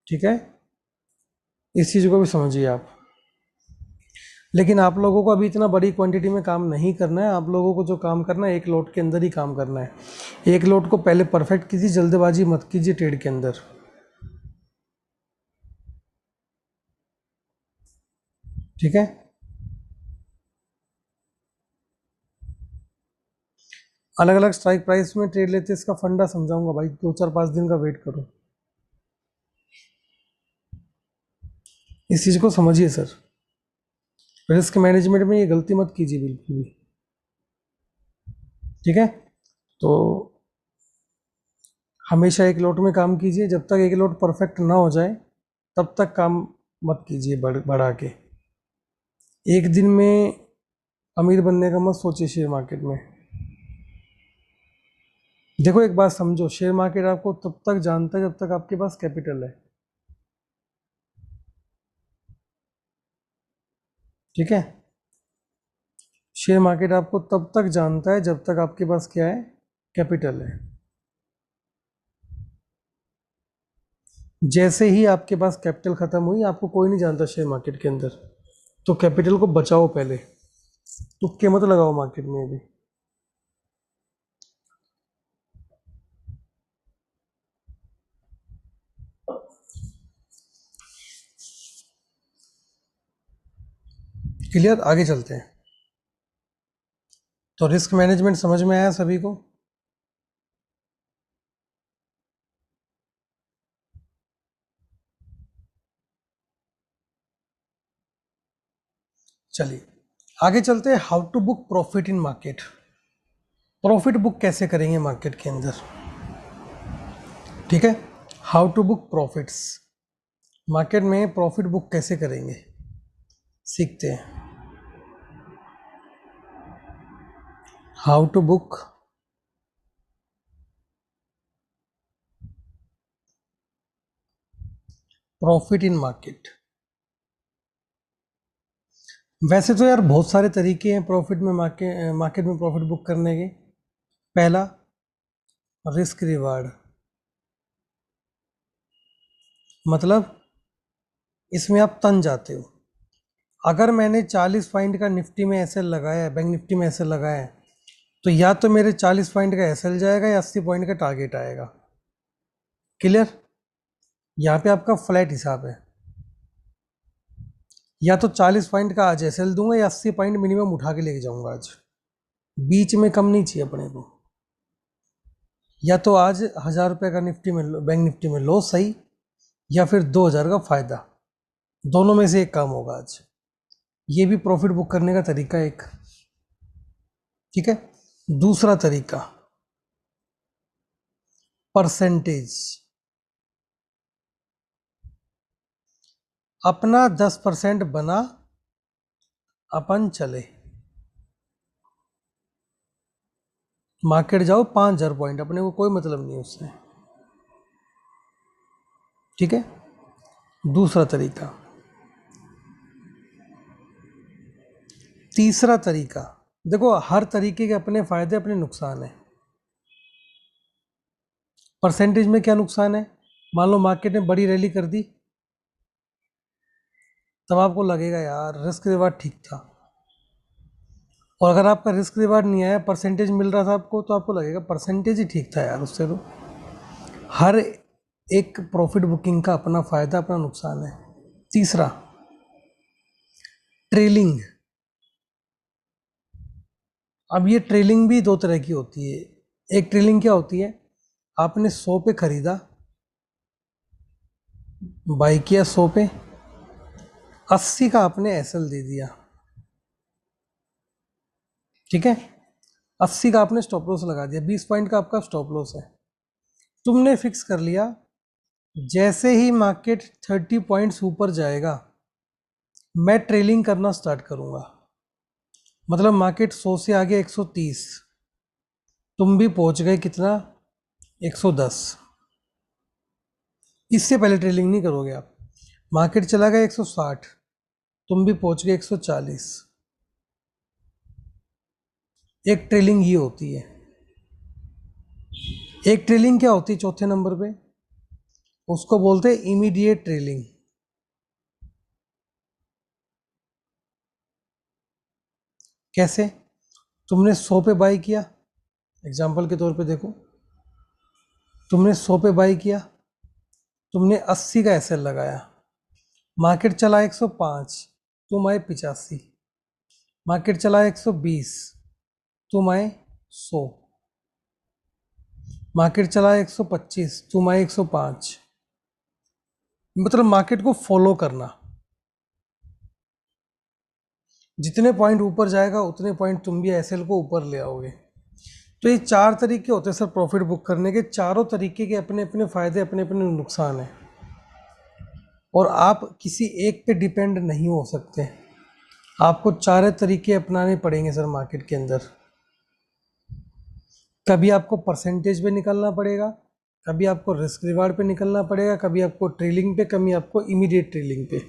ठीक है, इस चीज़ को भी समझिए आप। लेकिन आप लोगों को अभी इतना बड़ी क्वांटिटी में काम नहीं करना है, आप लोगों को जो काम करना है एक लोट के अंदर ही काम करना है। एक लोट को पहले परफेक्ट कीजिए, जल्दबाजी मत कीजिए ट्रेड के अंदर। ठीक है, अलग अलग स्ट्राइक प्राइस में ट्रेड लेते इसका फंडा समझाऊंगा भाई, 2 4 5 दिन का वेट करो। इस चीज़ को समझिए सर, रिस्क मैनेजमेंट में ये गलती मत कीजिए बिल्कुल भी। ठीक है, तो हमेशा एक लोट में काम कीजिए, जब तक एक लोट परफेक्ट ना हो जाए तब तक काम मत कीजिए बढ़ा के। एक दिन में अमीर बनने का मत सोचिए शेयर मार्केट में। देखो एक बात समझो, शेयर मार्केट आपको तब तक जानता है जब तक आपके पास कैपिटल है। ठीक है, शेयर मार्केट आपको तब तक जानता है जब तक आपके पास क्या है, कैपिटल है। जैसे ही आपके पास कैपिटल खत्म हुई, आपको कोई नहीं जानता शेयर मार्केट के अंदर, तो कैपिटल को बचाओ पहले, तुक्के मत लगाओ मार्केट में अभी। क्लियर, आगे चलते हैं। तो रिस्क मैनेजमेंट समझ में आया सभी को। चलिए आगे चलते हैं, how to book profit in market. Profit book कैसे करेंगे मार्केट के अंदर। ठीक है। How to book profits, market में प्रॉफिट बुक कैसे करेंगे सीखते हैं। How to book profit in market. वैसे तो यार बहुत सारे तरीके हैं प्रॉफिट में, मार्केट में प्रॉफिट बुक करने के। पहला, रिस्क रिवार्ड, मतलब इसमें आप तन जाते हो। अगर मैंने 40 पॉइंट का निफ्टी में एसएल लगाया है, बैंक निफ्टी में एसएल लगाया है, तो या तो मेरे 40 पॉइंट का एसएल जाएगा या 80 पॉइंट का टारगेट आएगा। क्लियर। यहाँ पे आपका फ्लैट हिसाब है, या तो 40 पॉइंट का आज एसएल दूंगा या 80 पॉइंट मिनिमम उठा के लेके जाऊंगा आज। बीच में कम नहीं चाहिए अपने को। या तो आज 1000 रुपये का निफ्टी में बैंक निफ्टी में लॉस सही, या फिर 2000 का फायदा, दोनों में से एक काम होगा आज। ये भी प्रॉफिट बुक करने का तरीका एक। ठीक है। दूसरा तरीका, परसेंटेज। अपना 10% बना, अपन चले। मार्केट जाओ 5000 पॉइंट, अपने को कोई मतलब नहीं उससे। ठीक है। दूसरा तरीका। तीसरा तरीका, देखो हर तरीके के अपने फायदे अपने नुकसान है। परसेंटेज में क्या नुकसान है, मान लो मार्केट ने बड़ी रैली कर दी, तब आपको लगेगा यार रिस्क रिवार्ड ठीक था। और अगर आपका रिस्क रिवार्ड नहीं आया, परसेंटेज मिल रहा था आपको, तो आपको लगेगा परसेंटेज ही ठीक था यार उससे। तो हर एक प्रॉफिट बुकिंग का अपना फायदा अपना नुकसान है। तीसरा, ट्रेलिंग। अब ये ट्रेलिंग भी दो तरह की होती है। एक ट्रेलिंग क्या होती है, आपने 100 पे खरीदा, बाई किया 100 पे, 80 का आपने एसएल दे दिया। ठीक है। 80 का आपने स्टॉप लॉस लगा दिया, 20 पॉइंट का आपका स्टॉप लॉस है। तुमने फिक्स कर लिया, जैसे ही मार्केट 30 पॉइंट्स ऊपर जाएगा मैं ट्रेलिंग करना स्टार्ट करूंगा। मतलब मार्केट 100 से आगे 130, तुम भी पहुंच गए कितना, 110। इससे पहले ट्रेलिंग नहीं करोगे आप। मार्केट चला गया 160, तुम भी पहुंच गए 140। एक ट्रेलिंग ये होती है। एक ट्रेलिंग क्या होती है चौथे नंबर पे, उसको बोलते हैं इमीडिएट ट्रेलिंग। कैसे, तुमने 100 पे बाई किया, एग्जाम्पल के तौर पे देखो, तुमने 100 पे बाई किया, तुमने 80 का एसएल लगाया, मार्केट चला 105, तुम आए 85, मार्केट चला 120, तुम आए 100, मार्केट चला 125, तुम आए 105। मतलब मार्केट को फॉलो करना, जितने पॉइंट ऊपर जाएगा उतने पॉइंट तुम भी एसएल को ऊपर ले आओगे। तो ये 4 तरीके होते हैं सर प्रॉफिट बुक करने के। चारों तरीके के अपने अपने फायदे अपने अपने नुकसान हैं, और आप किसी एक पे डिपेंड नहीं हो सकते। आपको 4 तरीके अपनाने पड़ेंगे सर मार्केट के अंदर। कभी आपको परसेंटेज पे निकलना पड़ेगा, कभी आपको रिस्क रिवार्ड पे निकलना पड़ेगा, कभी आपको ट्रेलिंग पे, कभी आपको इमीडिएट ट्रेलिंग पे।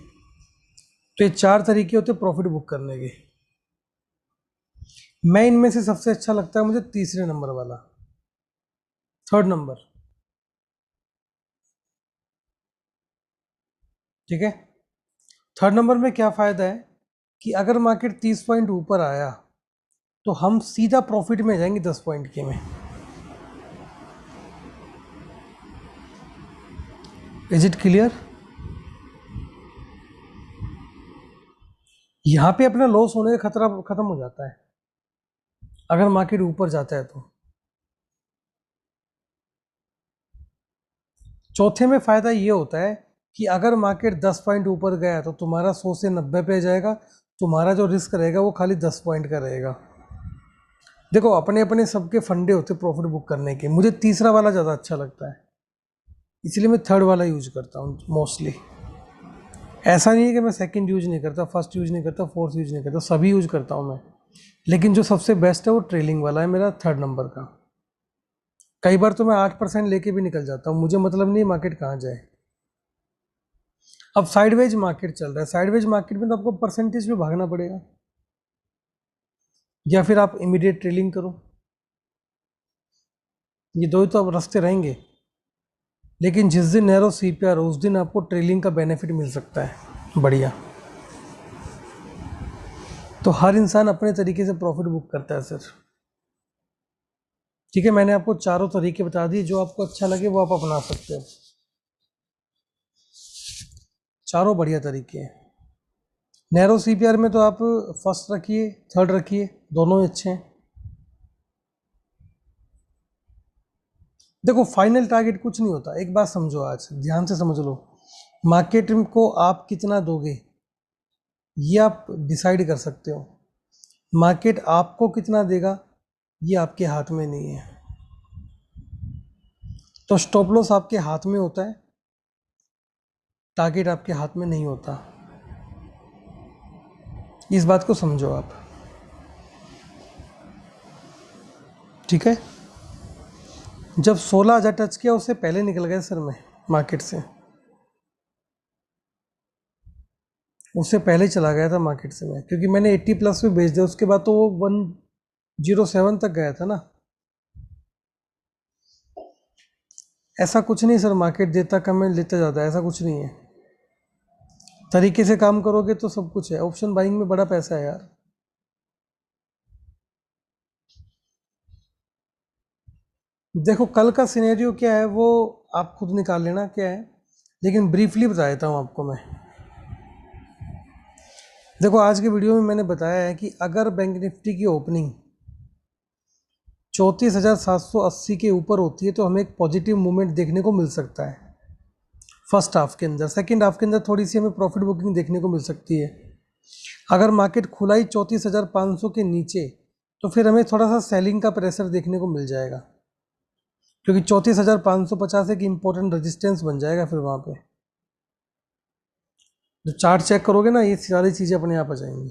तो ये 4 तरीके होते हैं प्रॉफिट बुक करने के। मैं इनमें से सबसे अच्छा लगता है मुझे तीसरे नंबर वाला, थर्ड नंबर। ठीक है। थर्ड नंबर में क्या फायदा है कि अगर मार्केट 30 पॉइंट ऊपर आया तो हम सीधा प्रॉफिट में जाएंगे 10 पॉइंट के में। Is it clear. यहां पे अपना लॉस होने का खतरा खत्म हो जाता है अगर मार्केट ऊपर जाता है तो। चौथे में फायदा ये होता है कि अगर मार्केट 10 पॉइंट ऊपर गया तो तुम्हारा 100 से 90 पे जाएगा, तुम्हारा जो रिस्क रहेगा वो खाली 10 पॉइंट का रहेगा। देखो अपने अपने सबके फंडे होते प्रॉफिट बुक करने के, मुझे तीसरा वाला ज़्यादा अच्छा लगता है। इसलिए मैं थर्ड वाला यूज करता हूँ मोस्टली। ऐसा नहीं है कि मैं सेकंड यूज नहीं करता, फर्स्ट यूज नहीं करता, फोर्थ यूज नहीं करता, सभी यूज करता हूँ मैं। लेकिन जो सबसे बेस्ट है वो ट्रेलिंग वाला है मेरा, थर्ड नंबर का। कई बार तो मैं 8% लेके भी निकल जाता हूँ, मुझे मतलब नहीं मार्केट कहाँ जाए। अब साइडवेज मार्केट चल रहा है, साइडवेज मार्केट में तो आपको परसेंटेज पे भागना पड़ेगा, या फिर आप इमीडिएट ट्रेलिंग करो। ये दो ही तो अब रास्ते रहेंगे। लेकिन जिस दिन नैरो सीपीआर हो उस दिन आपको ट्रेलिंग का बेनिफिट मिल सकता है बढ़िया। तो हर इंसान अपने तरीके से प्रॉफिट बुक करता है सर। ठीक है, मैंने आपको चारों तरीके बता दिए, जो आपको अच्छा लगे वो आप अपना सकते हो। चारों बढ़िया तरीके हैं। नैरो सीपीआर में तो आप फर्स्ट रखिए, थर्ड रखिए, दोनों ही अच्छे हैं। देखो फाइनल टारगेट कुछ नहीं होता, एक बात समझो, आज ध्यान से समझ लो। मार्केट को आप कितना दोगे ये आप डिसाइड कर सकते हो, मार्केट आपको कितना देगा ये आपके हाथ में नहीं है। तो स्टॉप लॉस आपके हाथ में होता है, टारगेट आपके हाथ में नहीं होता। इस बात को समझो आप। ठीक है, जब 16,000 टच किया उससे पहले निकल गए सर मैं मार्केट से, उससे पहले ही चला गया था मार्केट से मैं, क्योंकि मैंने 80 प्लस में बेच दिया। उसके बाद तो वो 107 तक गया था ना। ऐसा कुछ नहीं सर, मार्केट देता कम है लेता ज़्यादा, ऐसा कुछ नहीं है। तरीके से काम करोगे तो सब कुछ है। ऑप्शन बाइंग में बड़ा पैसा है यार। देखो कल का सिनेरियो क्या है वो आप खुद निकाल लेना क्या है, लेकिन ब्रीफली बता देता हूँ आपको मैं। देखो आज के वीडियो में मैंने बताया है कि अगर बैंक निफ्टी की ओपनिंग 34,780 के ऊपर होती है तो हमें एक पॉजिटिव मूवमेंट देखने को मिल सकता है फर्स्ट हाफ के अंदर। सेकंड हाफ के अंदर थोड़ी सी हमें प्रॉफिट बुकिंग देखने को मिल सकती है। अगर मार्केट खुला ही 34,500 के नीचे तो फिर हमें थोड़ा सा सेलिंग का प्रेशर देखने को मिल जाएगा, क्योंकि 34,550 एक इंपॉर्टेंट रेजिस्टेंस बन जाएगा फिर वहाँ पे। जो चार्ट चेक करोगे ना ये सारी चीज़ें अपने आप आ जाएंगी।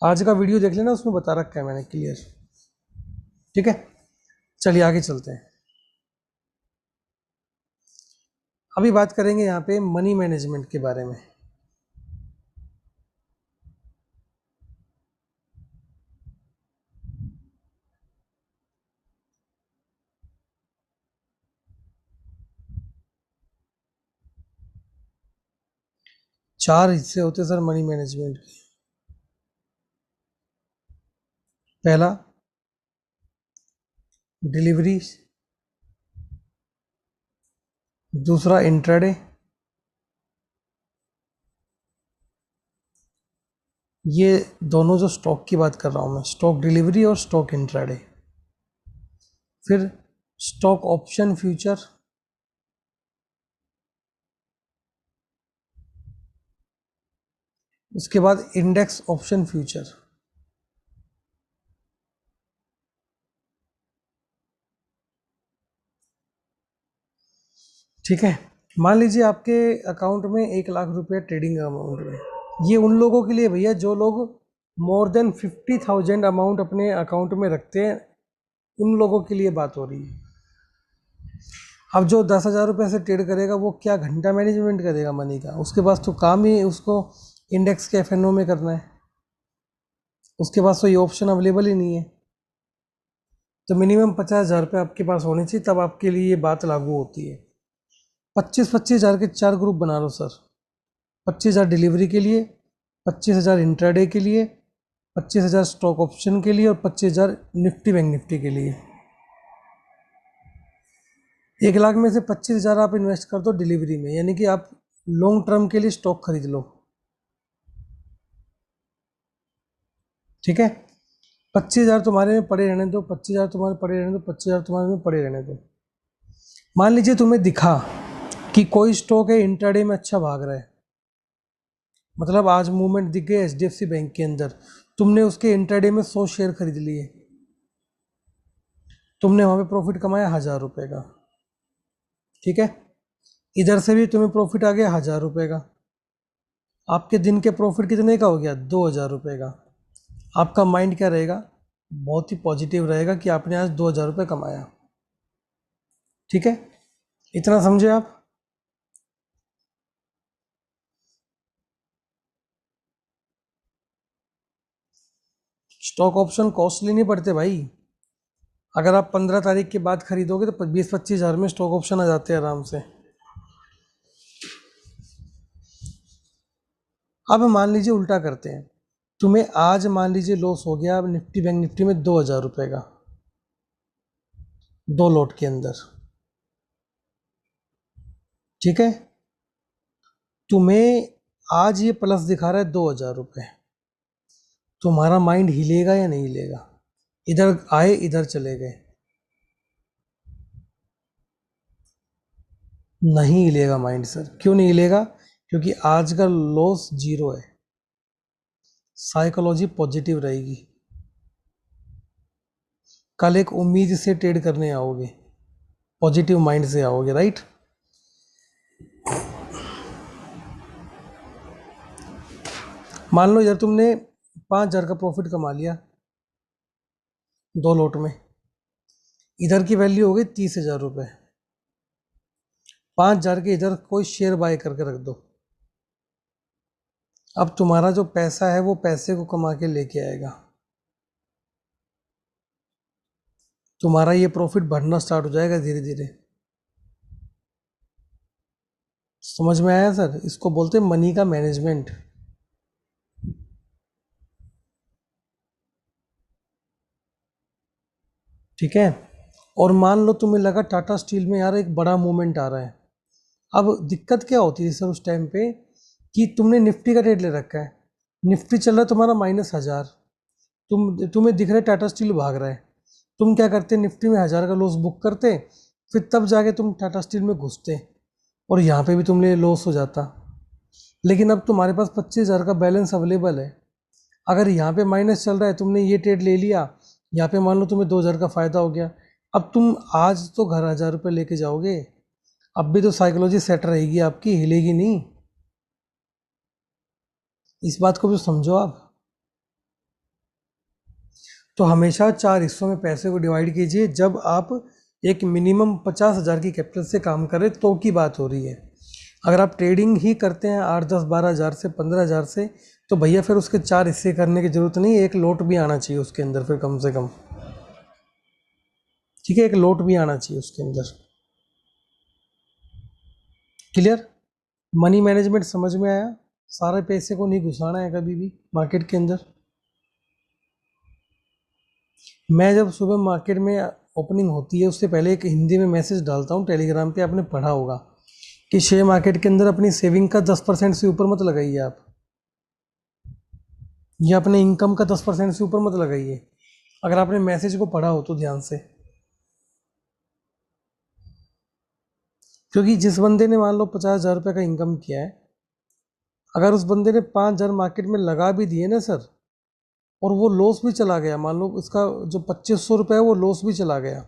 आज का वीडियो देख लेना, उसमें बता रखा है मैंने क्लियर। ठीक है, चलिए आगे चलते हैं। अभी बात करेंगे यहाँ पे मनी मैनेजमेंट के बारे में। चार हिस्से होते हैं सर मनी मैनेजमेंट के। पहला डिलीवरी, दूसरा इंट्राडे, ये दोनों जो स्टॉक की बात कर रहा हूँ मैं, स्टॉक डिलीवरी और स्टॉक इंट्राडे। फिर स्टॉक ऑप्शन फ्यूचर, उसके बाद इंडेक्स ऑप्शन फ्यूचर। ठीक है, मान लीजिए आपके अकाउंट में 1 लाख रुपया ट्रेडिंग अमाउंट में। ये उन लोगों के लिए भैया जो लोग मोर देन 50,000 अमाउंट अपने अकाउंट में रखते हैं, उन लोगों के लिए बात हो रही है। अब जो 10,000 रुपये से ट्रेड करेगा वो क्या घंटा मैनेजमेंट करेगा मनी का? उसके पास तो काम ही उसको इंडेक्स के एफएनओ में करना है, उसके पास तो ये ऑप्शन अवेलेबल ही नहीं है। तो मिनिमम 50,000 रुपये आपके पास होने चाहिए, तब आपके लिए ये बात लागू होती है। 25,000 के 4 ग्रुप बना लो सर। 25,000 डिलीवरी के लिए, 25,000 इंट्राडे के लिए, 25,000 स्टॉक ऑप्शन के लिए और 25,000 निफ्टी बैंक निफ्टी के लिए। 1 लाख में से 25,000 आप इन्वेस्ट कर दो डिलीवरी में, यानी कि आप लॉन्ग टर्म के लिए स्टॉक खरीद लो। ठीक है, 25,000 तुम्हारे में पड़े रहने दो, 25,000 तुम्हारे पड़े रहने दो, 25,000 तुम्हारे में पड़े रहने दो। मान लीजिए तुम्हें दिखा कि कोई स्टॉक है इंट्राडे में अच्छा भाग रहा है, मतलब आज मूवमेंट दिख गई एचडीएफसी बैंक के अंदर, तुमने उसके इंट्राडे में 100 शेयर खरीद लिए। तुमने वहां पे प्रॉफिट कमाया 1,000 रुपए का, ठीक है। इधर से भी तुम्हें प्रॉफिट आ गया 1,000 रुपए का। आपके दिन के प्रॉफिट कितने का हो गया? 2,000 रुपए का। आपका माइंड क्या रहेगा? बहुत ही पॉजिटिव रहेगा कि आपने आज 2,000 रुपये कमाया, ठीक है। इतना समझे आप? स्टॉक ऑप्शन कॉस्टली नहीं पड़ते भाई। अगर आप 15 तारीख के बाद खरीदोगे तो 20-25 हज़ार में स्टॉक ऑप्शन आ जाते हैं आराम से। अब मान लीजिए उल्टा करते हैं, तुम्हें आज मान लीजिए लॉस हो गया अब निफ्टी बैंक निफ्टी में 2,000 रुपये का, 2 लॉट के अंदर, ठीक है। तुम्हें आज ये प्लस दिखा रहा है 2,000 रुपये। तुम्हारा माइंड हिलेगा या नहीं हिलेगा? इधर आए इधर चले गए, नहीं हिलेगा माइंड सर। क्यों नहीं हिलेगा? क्योंकि आज का लॉस जीरो है। साइकोलॉजी पॉजिटिव रहेगी। कल एक उम्मीद से ट्रेड करने आओगे, पॉजिटिव माइंड से आओगे, राइट। मान लो यार तुमने 5,000 का प्रॉफिट कमा लिया 2 लॉट में। इधर की वैल्यू हो गई 30,000 रुपये। 5,000 के इधर कोई शेयर बाय करके रख दो। अब तुम्हारा जो पैसा है वो पैसे को कमा के लेके आएगा। तुम्हारा ये प्रॉफिट बढ़ना स्टार्ट हो जाएगा धीरे धीरे। समझ में आया सर? इसको बोलते हैं मनी का मैनेजमेंट। ठीक है। और मान लो तुम्हें लगा टाटा स्टील में यार एक बड़ा मूवमेंट आ रहा है। अब दिक्कत क्या होती है सर उस टाइम पे कि तुमने निफ्टी का रेट ले रखा है, निफ्टी चल रहा है तुम्हारा -1,000, तुम्हें दिख रहा है टाटा स्टील भाग रहा है। तुम क्या करते? निफ्टी में 1,000 का लॉस बुक करते, फिर तब जाके तुम टाटा स्टील में घुसते और यहाँ पे भी तुमने लॉस हो जाता। लेकिन अब तुम्हारे पास 25,000 का बैलेंस अवेलेबल है। अगर यहाँ पे माइनस चल रहा है, तुमने ये ट्रेड ले लिया, यहाँ पे मान लो तुम्हें 2,000 का फायदा हो गया। अब तुम आज तो घर 1,000 रुपये लेके जाओगे, अब भी तो साइकोलॉजी सेट रहेगी आपकी, हिलेगी नहीं। इस बात को भी समझो आप। तो हमेशा 4 हिस्सों में पैसे को डिवाइड कीजिए। जब आप एक मिनिमम 50,000 की कैपिटल से काम करें तो की बात हो रही है। अगर आप ट्रेडिंग ही करते हैं 8, 10, 12 हज़ार से, 15,000 से, तो भैया फिर उसके 4 हिस्से करने की जरूरत नहीं है। एक लोट भी आना चाहिए उसके अंदर फिर कम से कम, ठीक है। एक लोट भी आना चाहिए उसके अंदर। क्लियर? मनी मैनेजमेंट समझ में आया? सारे पैसे को नहीं घुसाना है कभी भी मार्केट के अंदर। मैं जब सुबह मार्केट में ओपनिंग होती है उससे पहले एक हिंदी में मैसेज डालता हूँ टेलीग्राम पे, आपने पढ़ा होगा कि शेयर मार्केट के अंदर अपनी सेविंग का 10% से ऊपर मत लगाइए आप, या अपने इनकम का 10% से ऊपर मत लगाइए। अगर आपने मैसेज को पढ़ा हो तो ध्यान से। क्योंकि जिस बंदे ने मान लो 50,000 रुपये का इनकम किया है, अगर उस बंदे ने 5,000 मार्केट में लगा भी दिए ना सर, और वो लॉस भी चला गया, मान लो उसका जो 2,500 रुपये है वो लॉस भी चला गया,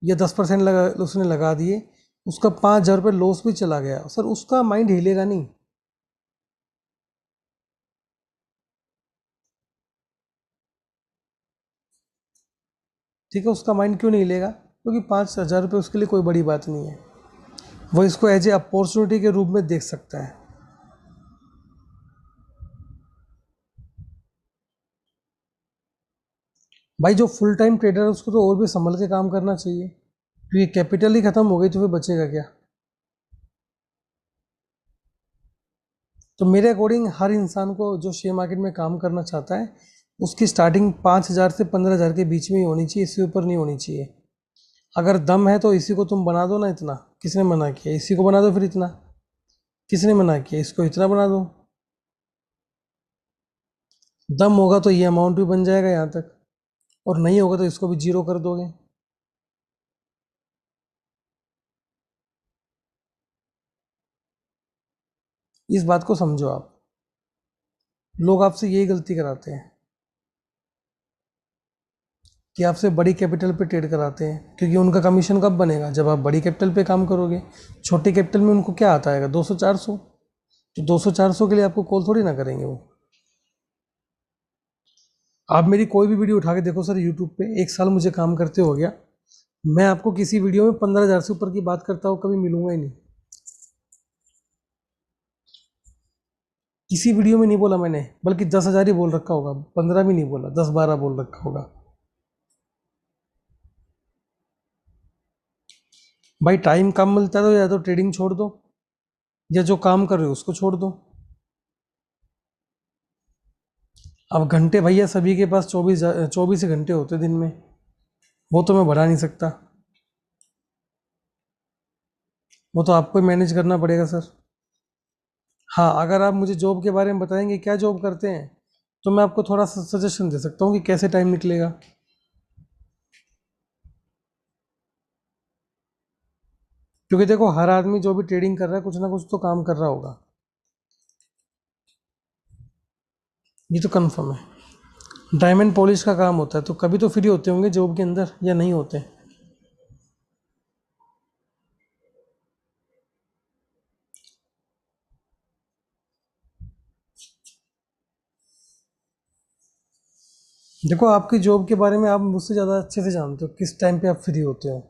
या 10% लगा उसने लगा दिए, उसका 5,000 रुपये लॉस भी चला गया सर, उसका माइंड हिलेगा नहीं। ठीक है, उसका माइंड क्यों नहीं हिलेगा? क्योंकि 5,000 रुपये उसके लिए कोई बड़ी बात नहीं है। वो इसको एज ए अपॉर्चुनिटी के रूप में देख सकता है। भाई जो फुल टाइम ट्रेडर है उसको तो और भी संभल के काम करना चाहिए, क्योंकि कैपिटल ही खत्म हो गई तो फिर बचेगा क्या? तो मेरे अकॉर्डिंग हर इंसान को जो शेयर मार्केट में काम करना चाहता है, उसकी स्टार्टिंग 5,000 से 15,000 के बीच में ही होनी चाहिए, इससे ऊपर नहीं होनी चाहिए। अगर दम है तो इसी को तुम बना दो ना इतना। किसने मना किया? इसी को बना दो फिर इतना। किसने मना किया? इसको इतना बना दो। दम होगा तो ये अमाउंट भी बन जाएगा यहाँ तक, और नहीं होगा तो इसको भी जीरो कर दोगे। इस बात को समझो आप। लोग आपसे यही गलती कराते हैं। कि आपसे बड़ी कैपिटल पे ट्रेड कराते हैं, क्योंकि उनका कमीशन कब बनेगा, जब आप बड़ी कैपिटल पे काम करोगे। छोटी कैपिटल में उनको क्या आता है, 200-400, तो 200-400 के लिए आपको कॉल थोड़ी ना करेंगे वो। आप मेरी कोई भी वीडियो उठा के देखो सर यूट्यूब पे, 1 साल मुझे काम करते हो गया, मैं आपको किसी वीडियो में 15,000 से ऊपर की बात करता हूँ कभी मिलूंगा ही नहीं। किसी वीडियो में नहीं बोला मैंने, बल्कि 10,000 ही बोल रखा होगा, 15 भी नहीं बोला, 10-12 बोल रखा होगा। भाई टाइम कम मिलता है तो या तो ट्रेडिंग छोड़ दो, या जो काम कर रहे हो उसको छोड़ दो। अब घंटे भैया सभी के पास 24 घंटे होते हैं दिन में, वो तो मैं बढ़ा नहीं सकता, वो तो आपको ही मैनेज करना पड़ेगा सर। हाँ, अगर आप मुझे जॉब के बारे में बताएंगे क्या जॉब करते हैं, तो मैं आपको थोड़ा सा सजेशन दे सकता हूँ कि कैसे टाइम निकलेगा। क्योंकि देखो हर आदमी जो भी ट्रेडिंग कर रहा है कुछ ना कुछ तो काम कर रहा होगा, ये तो कंफर्म है। डायमंड पॉलिश का काम होता है, तो कभी तो फ्री होते होंगे जॉब के अंदर, या नहीं होते। देखो आपकी जॉब के बारे में आप मुझसे ज़्यादा अच्छे से जानते हो किस टाइम पे आप फ्री होते हो,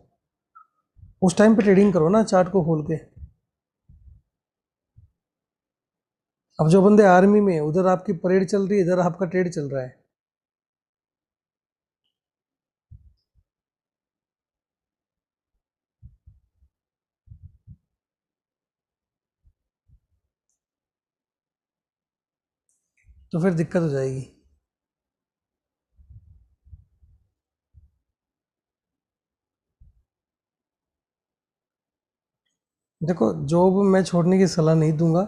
उस टाइम पे ट्रेडिंग करो ना चार्ट को खोल के। अब जो बंदे आर्मी में हैं, उधर आपकी परेड चल रही है, इधर आपका ट्रेड चल रहा है। तो फिर दिक्कत हो जाएगी। देखो जॉब मैं छोड़ने की सलाह नहीं दूंगा,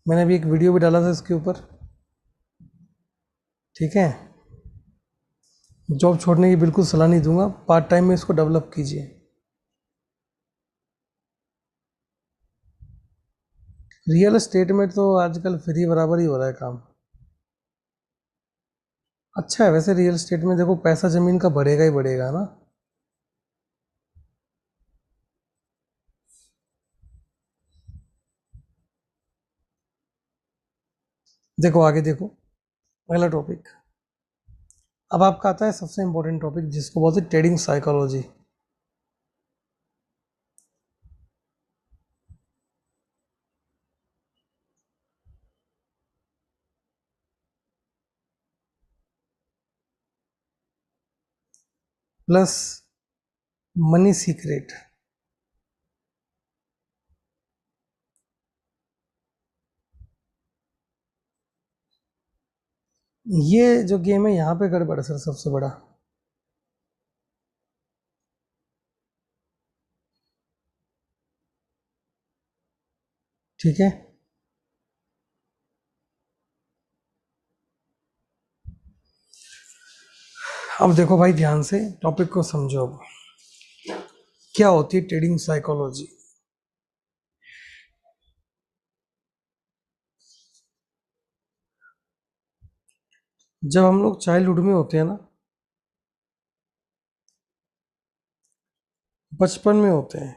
मैंने अभी एक वीडियो भी डाला था इसके ऊपर, ठीक है। जॉब छोड़ने की बिल्कुल सलाह नहीं दूंगा, पार्ट टाइम में इसको डेवलप कीजिए। रियल एस्टेट में तो आजकल फ्री बराबर ही हो रहा है काम। अच्छा है वैसे, रियल एस्टेट में देखो पैसा ज़मीन का बढ़ेगा ही बढ़ेगा ना। देखो आगे देखो, अगला टॉपिक। अब आपका आता है सबसे इंपॉर्टेंट टॉपिक जिसको बोलते हैं trading psychology. Plus money secret. ये जो गेम है यहाँ पे गड़बड़ है सर सबसे बड़ा। ठीक है, अब देखो भाई ध्यान से टॉपिक को समझो। अब क्या होती है ट्रेडिंग साइकोलॉजी। जब हम लोग चाइल्डहुड में होते हैं ना, बचपन में होते हैं,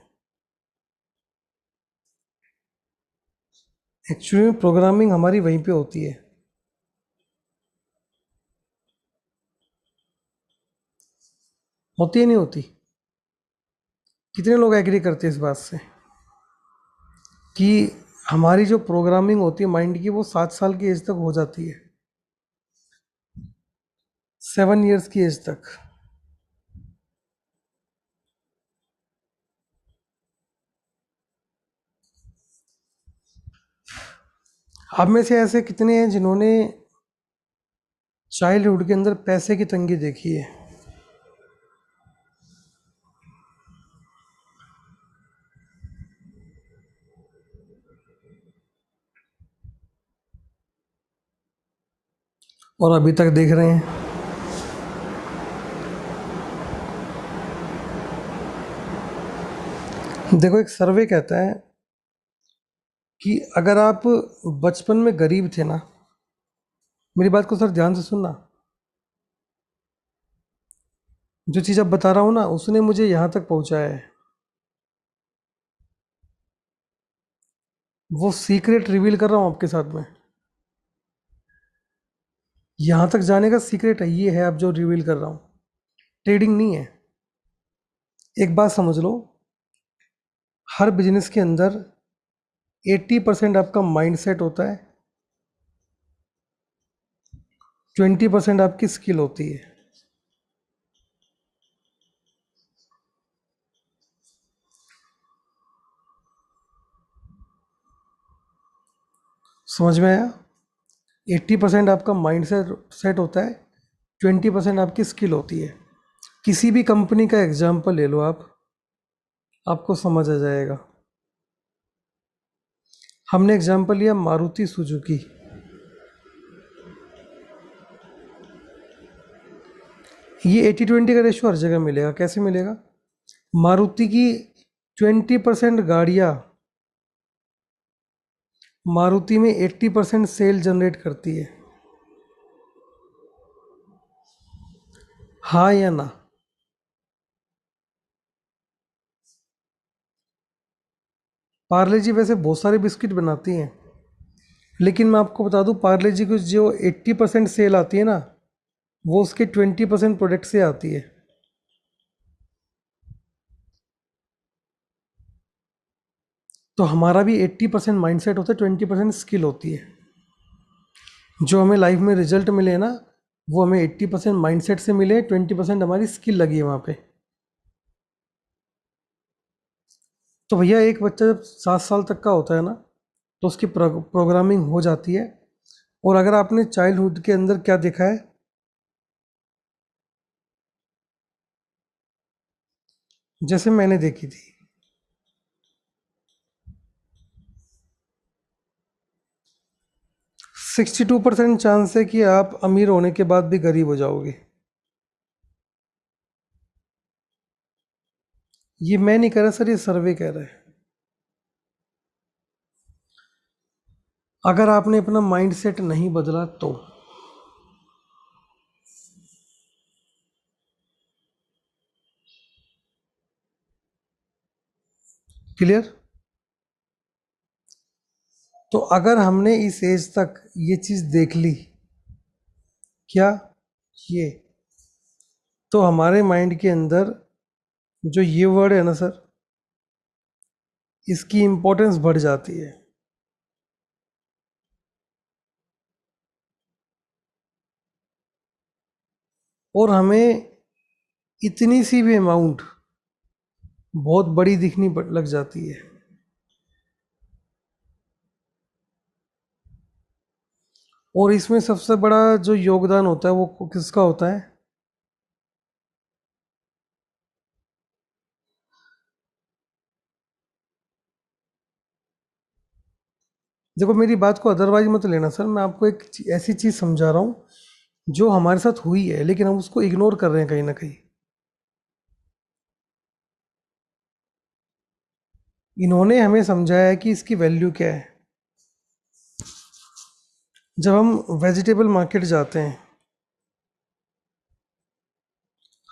एक्चुअली में प्रोग्रामिंग हमारी वहीं पे होती है। होती है नहीं होती। कितने लोग एग्री करते हैं इस बात से कि हमारी जो प्रोग्रामिंग होती है माइंड की, वो 7 साल की एज तक हो जाती है, 7 इयर्स की एज तक। आप में से ऐसे कितने हैं जिन्होंने चाइल्डहुड के अंदर पैसे की तंगी देखी है। और अभी तक देख रहे हैं। देखो एक सर्वे कहता है कि अगर आप बचपन में गरीब थे ना, मेरी बात को सर ध्यान से सुनना, जो चीज़ अब बता रहा हूँ ना, उसने मुझे यहाँ तक पहुँचाया है। वो सीक्रेट रिवील कर रहा हूँ आपके साथ में। यहाँ तक जाने का सीक्रेट है, ये है अब जो रिवील कर रहा हूँ। ट्रेडिंग नहीं है। एक बात समझ लो, हर बिजनेस के अंदर 80% आपका माइंडसेट होता है, 20% आपकी स्किल होती है। समझ में आया? 80% आपका माइंड सेट होता है, 20% आपकी स्किल होती है। किसी भी कंपनी का एग्जाम्पल ले लो आप, आपको समझ आ जाएगा। हमने एग्जाम्पल लिया मारुति सुजुकी। ये 80-20 का रेशियो हर जगह मिलेगा। कैसे मिलेगा? मारुति की 20% गाड़ियाँ मारुति में 80% सेल जनरेट करती है। हाँ या ना? पार्ले जी वैसे बहुत सारे बिस्किट बनाती हैं, लेकिन मैं आपको बता दूं, पार्ले जी की जो 80% सेल आती है ना, वो उसके 20% प्रोडक्ट से आती है। तो हमारा भी 80% माइंडसेट होता है, 20% स्किल होती है। जो हमें लाइफ में रिजल्ट मिले ना, वो हमें 80% माइंडसेट से मिले, 20% हमारी स्किल लगी है वहाँ पे। तो भैया एक बच्चा जब 7 साल तक का होता है ना, तो उसकी प्रोग्रामिंग हो जाती है। और अगर आपने चाइल्डहुड के अंदर क्या देखा है, जैसे मैंने देखी थी, 62% चांस है कि आप अमीर होने के बाद भी गरीब हो जाओगे। ये मैं नहीं कह रहा सर, ये सर्वे कह रहा है। अगर आपने अपना माइंड सेट नहीं बदला तो। क्लियर? तो अगर हमने इस एज तक ये चीज़ देख ली, क्या ये, तो हमारे माइंड के अंदर जो ये वर्ड है ना सर, इसकी इम्पोर्टेंस बढ़ जाती है। और हमें इतनी सी भी अमाउंट बहुत बड़ी दिखनी लग जाती है। और इसमें सबसे बड़ा जो योगदान होता है वो किसका होता है? देखो, मेरी बात को अदरवाइज मत लेना सर, मैं आपको एक ऐसी चीज़ समझा रहा हूँ जो हमारे साथ हुई है, लेकिन हम उसको इग्नोर कर रहे हैं कहीं ना कहीं। इन्होंने हमें समझाया है कि इसकी वैल्यू क्या है। जब हम वेजिटेबल मार्केट जाते हैं,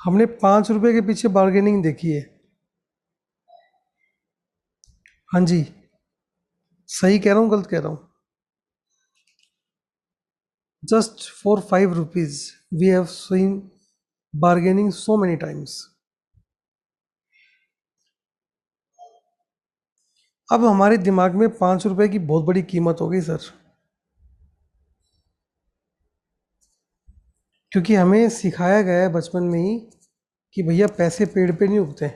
हमने 5 रुपए के पीछे बार्गेनिंग देखी है। हाँ जी। सही कह रहा हूँ गलत कह रहा हूँ? Just for 5 rupees we have seen bargaining so many times. अब हमारे दिमाग में 5 रुपए की बहुत बड़ी कीमत हो गई सर, क्योंकि हमें सिखाया गया है बचपन में ही कि भैया पैसे पेड़ पे नहीं उगते।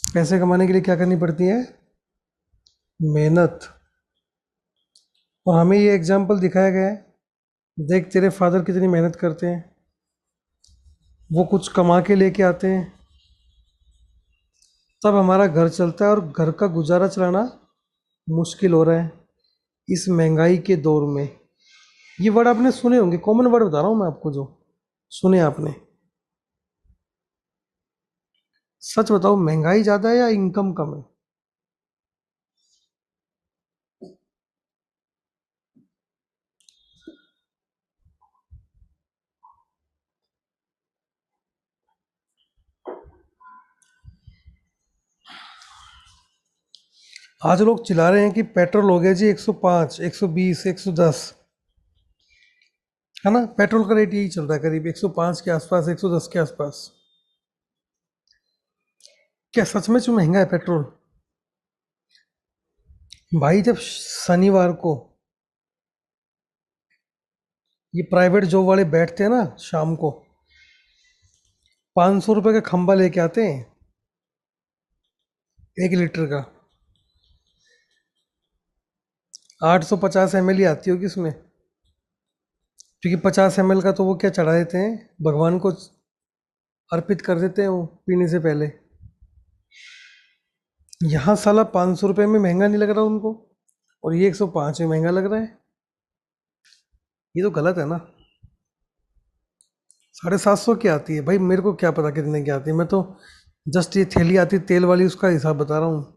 पैसे कमाने के लिए क्या करनी पड़ती है? मेहनत। और हमें ये एग्जाम्पल दिखाया गया है, देख तेरे फादर कितनी मेहनत करते हैं, वो कुछ कमा के लेके आते हैं, तब हमारा घर चलता है, और घर का गुजारा चलाना मुश्किल हो रहा है इस महंगाई के दौर में। ये वर्ड आपने सुने होंगे, कॉमन वर्ड बता रहा हूँ मैं आपको जो सुने आपने। सच बताओ, महंगाई ज़्यादा है या इनकम कम है? आज लोग चिल्ला रहे हैं कि पेट्रोल हो गया जी 105, 120, 110, है ना। पेट्रोल का रेट यही चल रहा है करीब 105 के आसपास, 110 के आसपास। क्या सच में जो महंगा है पेट्रोल? भाई जब शनिवार को ये प्राइवेट जॉब वाले बैठते हैं ना शाम को, 500 रुपये का खंबा लेके आते हैं 1 लीटर का। 850 ml ही आती होगी इसमें, क्योंकि 50 ml का तो वो क्या चढ़ा देते हैं भगवान को, अर्पित कर देते हैं वो पीने से पहले। यहाँ साला 500 रुपये में महंगा नहीं लग रहा उनको, और ये 105 में महंगा लग रहा है। ये तो गलत है ना। 750 की आती है भाई, मेरे को क्या पता कितने की आती है। मैं तो जस्ट ये थैली आती है तेल वाली, उसका हिसाब बता रहा हूँ।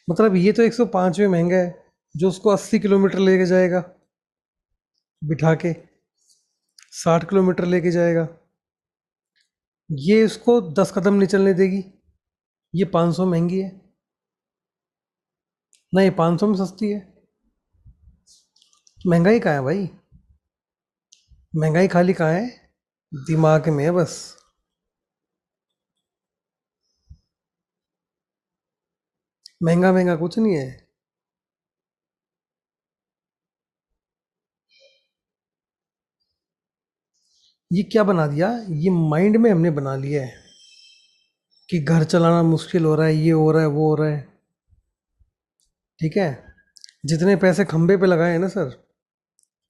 मतलब ये तो 105 में महंगा है, जो उसको 80 किलोमीटर लेके जाएगा बिठा के, 60 किलोमीटर लेके जाएगा, ये इसको 10 कदम नहीं चलने देगी। ये 500 महंगी है? नहीं, 500 में सस्ती है। महंगाई कहाँ है भाई? महंगाई खाली कहाँ है? दिमाग में है बस। महंगा महंगा कुछ नहीं है। ये क्या बना दिया, ये माइंड में हमने बना लिया है कि घर चलाना मुश्किल हो रहा है, ये हो रहा है, वो हो रहा है। ठीक है, जितने पैसे खंबे पे लगाए हैं ना सर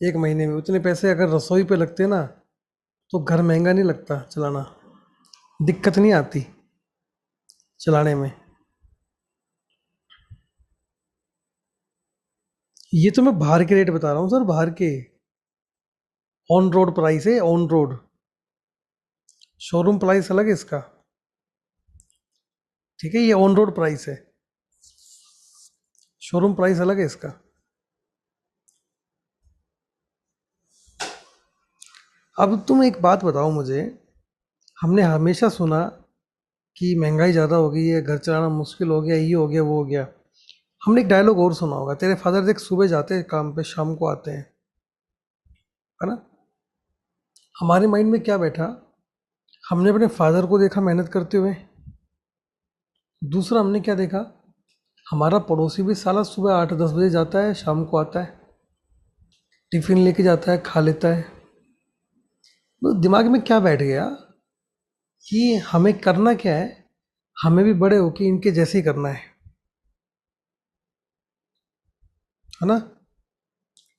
1 महीने में, उतने पैसे अगर रसोई पे लगते ना तो घर महंगा नहीं लगता चलाना, दिक्कत नहीं आती चलाने में। ये तो मैं बाहर के रेट बता रहा हूँ सर, बाहर के ऑन रोड प्राइस है, ऑन रोड। शोरूम प्राइस अलग है इसका, ठीक है, ये ऑन रोड प्राइस है, शोरूम प्राइस अलग है इसका। अब तुम एक बात बताओ मुझे, हमने हमेशा सुना कि महंगाई ज़्यादा हो गई है, घर चलाना मुश्किल हो गया, ये हो गया, वो हो गया। हमने एक डायलॉग और सुना होगा, तेरे फादर देख सुबह जाते हैं काम पे, शाम को आते हैं, है ना। हमारे माइंड में क्या बैठा, हमने अपने फादर को देखा मेहनत करते हुए। दूसरा हमने क्या देखा, हमारा पड़ोसी भी साला सुबह 8-10 बजे जाता है, शाम को आता है, टिफिन लेके जाता है, खा लेता है। तो दिमाग में क्या बैठ गया कि हमें करना क्या है, हमें भी बड़े होके इनके जैसे ही करना है ना।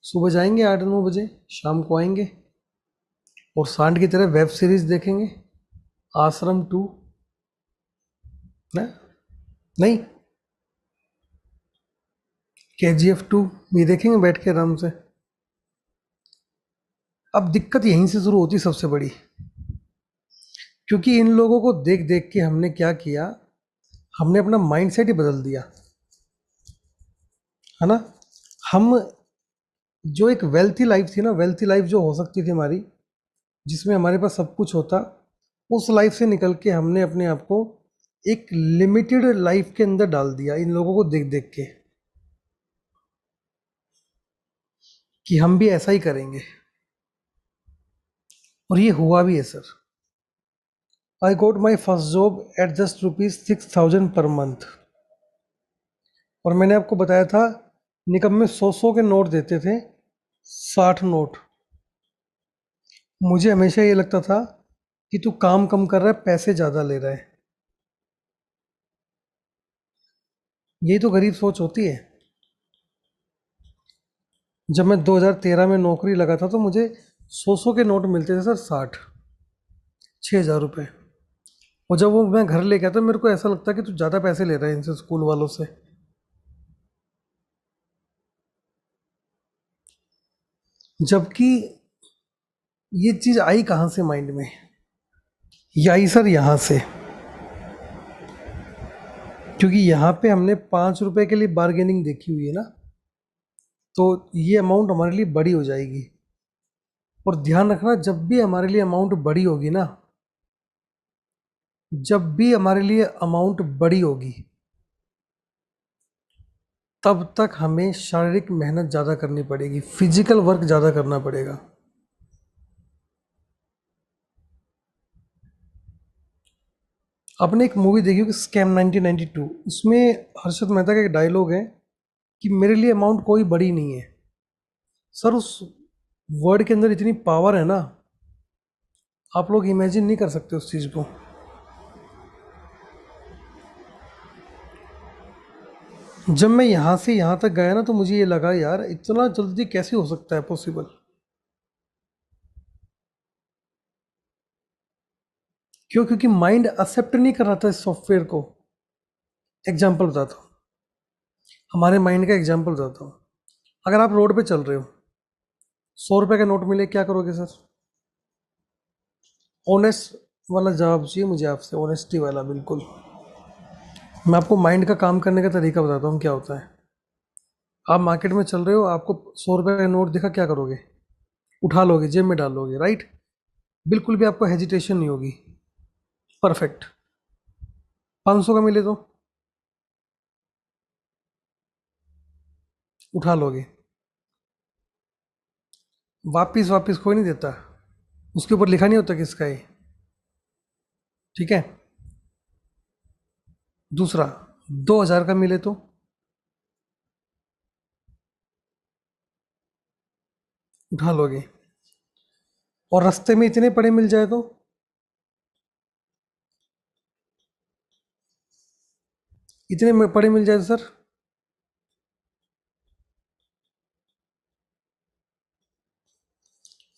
सुबह जाएंगे 8-9 बजे, शाम को आएंगे और सांड की तरह वेब सीरीज देखेंगे, आश्रम 2, ना, नहीं, KGF 2, ये देखेंगे बैठ के आराम से। अब दिक्कत यहीं से शुरू होती सबसे बड़ी, क्योंकि इन लोगों को देख देख के हमने क्या किया, हमने अपना माइंडसेट ही बदल दिया, है ना। हम जो एक वेल्थी लाइफ थी ना, वेल्थी लाइफ जो हो सकती थी हमारी, जिसमें हमारे पास सब कुछ होता, उस लाइफ से निकल के हमने अपने आप को एक लिमिटेड लाइफ के अंदर डाल दिया, इन लोगों को देख देख के, कि हम भी ऐसा ही करेंगे। और ये हुआ भी है sir. I got my first job eight just ₹6,000 per month, और मैंने आपको बताया था निकम में 100-100 के नोट देते थे, 60 नोट। मुझे हमेशा ये लगता था कि तू काम कम कर रहा है, पैसे ज़्यादा ले रहा है। यही तो गरीब सोच होती है। जब मैं 2013 में नौकरी लगा था तो मुझे 100-100 के नोट मिलते थे सर, 6,000 रुपये। और जब वो मैं घर ले गया था, मेरे को ऐसा लगता कि तू ज़्यादा पैसे ले रहा है इनसे, स्कूल वालों से। जबकि ये चीज़ आई कहाँ से माइंड में? ये आई सर यहाँ से, क्योंकि यहाँ पे हमने 5 रुपए के लिए बार्गेनिंग देखी हुई है ना, तो ये अमाउंट हमारे लिए बड़ी हो जाएगी। और ध्यान रखना, जब भी हमारे लिए अमाउंट बड़ी होगी ना, जब भी हमारे लिए अमाउंट बड़ी होगी, तब तक हमें शारीरिक मेहनत ज़्यादा करनी पड़ेगी, फिजिकल वर्क ज़्यादा करना पड़ेगा। आपने एक मूवी देखी होगी स्कैम 1992, उसमें हर्षद मेहता का एक डायलॉग है कि मेरे लिए अमाउंट कोई बड़ी नहीं है। सर उस वर्ड के अंदर इतनी पावर है ना, आप लोग इमेजिन नहीं कर सकते उस चीज़ को। जब मैं यहाँ से यहाँ तक गया ना, तो मुझे ये लगा यार इतना जल्दी कैसे हो सकता है पॉसिबल। क्यों? क्योंकि माइंड एक्सेप्ट नहीं कर रहा था इस सॉफ्टवेयर को। एग्जाम्पल बताता हूँ, हमारे माइंड का एग्जाम्पल बताता हूँ। अगर आप रोड पे चल रहे हो, 100 रुपए का नोट मिले, क्या करोगे सर? ऑनेस्ट वाला जवाब चाहिए मुझे आपसे, ऑनेस्टी वाला, बिल्कुल। मैं आपको माइंड का काम करने का तरीका बताता हूँ क्या होता है। आप मार्केट में चल रहे हो, आपको 100 रुपए का नोट दिखा, क्या करोगे? उठा लोगे, जेब में डाल लोगे, राइट? बिल्कुल भी आपको हेजिटेशन नहीं होगी। परफेक्ट। 500 का मिले तो उठा लोगे। वापिस वापिस कोई नहीं देता, उसके ऊपर लिखा नहीं होता किसका है। ठीक है। दूसरा, 2000 का मिले तो उठा लोगे। और रास्ते में इतने पड़े मिल जाए तो इतने पड़े मिल जाए तो सर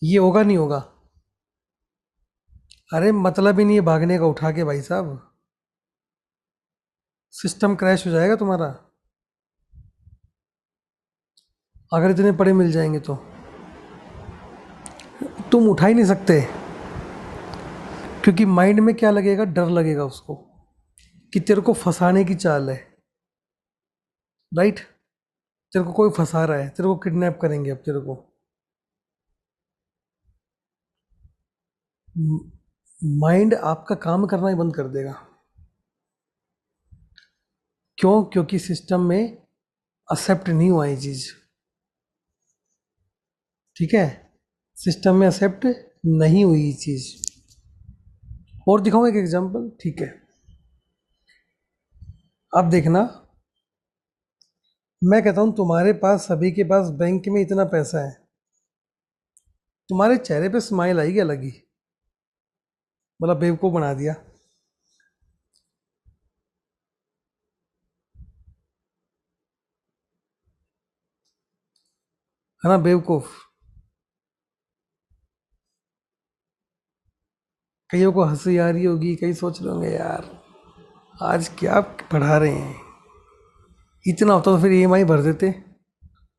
ये होगा नहीं होगा? अरे मतलब ही नहीं है भागने का उठा के भाई साहब, सिस्टम क्रैश हो जाएगा तुम्हारा अगर इतने पड़े मिल जाएंगे तो। तुम उठा ही नहीं सकते, क्योंकि माइंड में क्या लगेगा? डर लगेगा उसको कि तेरे को फंसाने की चाल है, राइट? तेरे को कोई फंसा रहा है, तेरे को किडनैप करेंगे अब तेरे को। माइंड आपका काम करना ही बंद कर देगा। क्यों? क्योंकि सिस्टम में एक्सेप्ट नहीं हुआ ये चीज़। ठीक है, सिस्टम में एक्सेप्ट नहीं हुई ये चीज़। और दिखाऊं एक एग्जांपल? ठीक है, आप देखना, मैं कहता हूं तुम्हारे पास, सभी के पास बैंक में इतना पैसा है, तुम्हारे चेहरे पे स्माइल आएगी अलग ही, मतलब बेवकूफ़ बना दिया। है ना बेवकूफ़? कईयों को हंसी आ रही होगी, कई सोच रहे होंगे यार आज क्या पढ़ा रहे हैं, इतना होता तो फिर ईएमआई भर देते,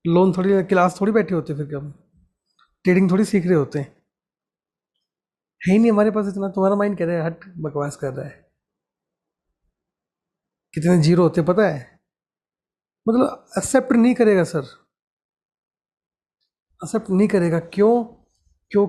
लोन थोड़ी, क्लास थोड़ी बैठे होते, फिर कब ट्रेडिंग थोड़ी सीख रहे होते। है ही नहीं हमारे पास इतना। तुम्हारा माइंड कह रहा है हट बकवास कर रहा है। कितने जीरो होते पता है? मतलब एक्सेप्ट नहीं करेगा सर, एक्सेप्ट नहीं करेगा। क्यों? क्यों?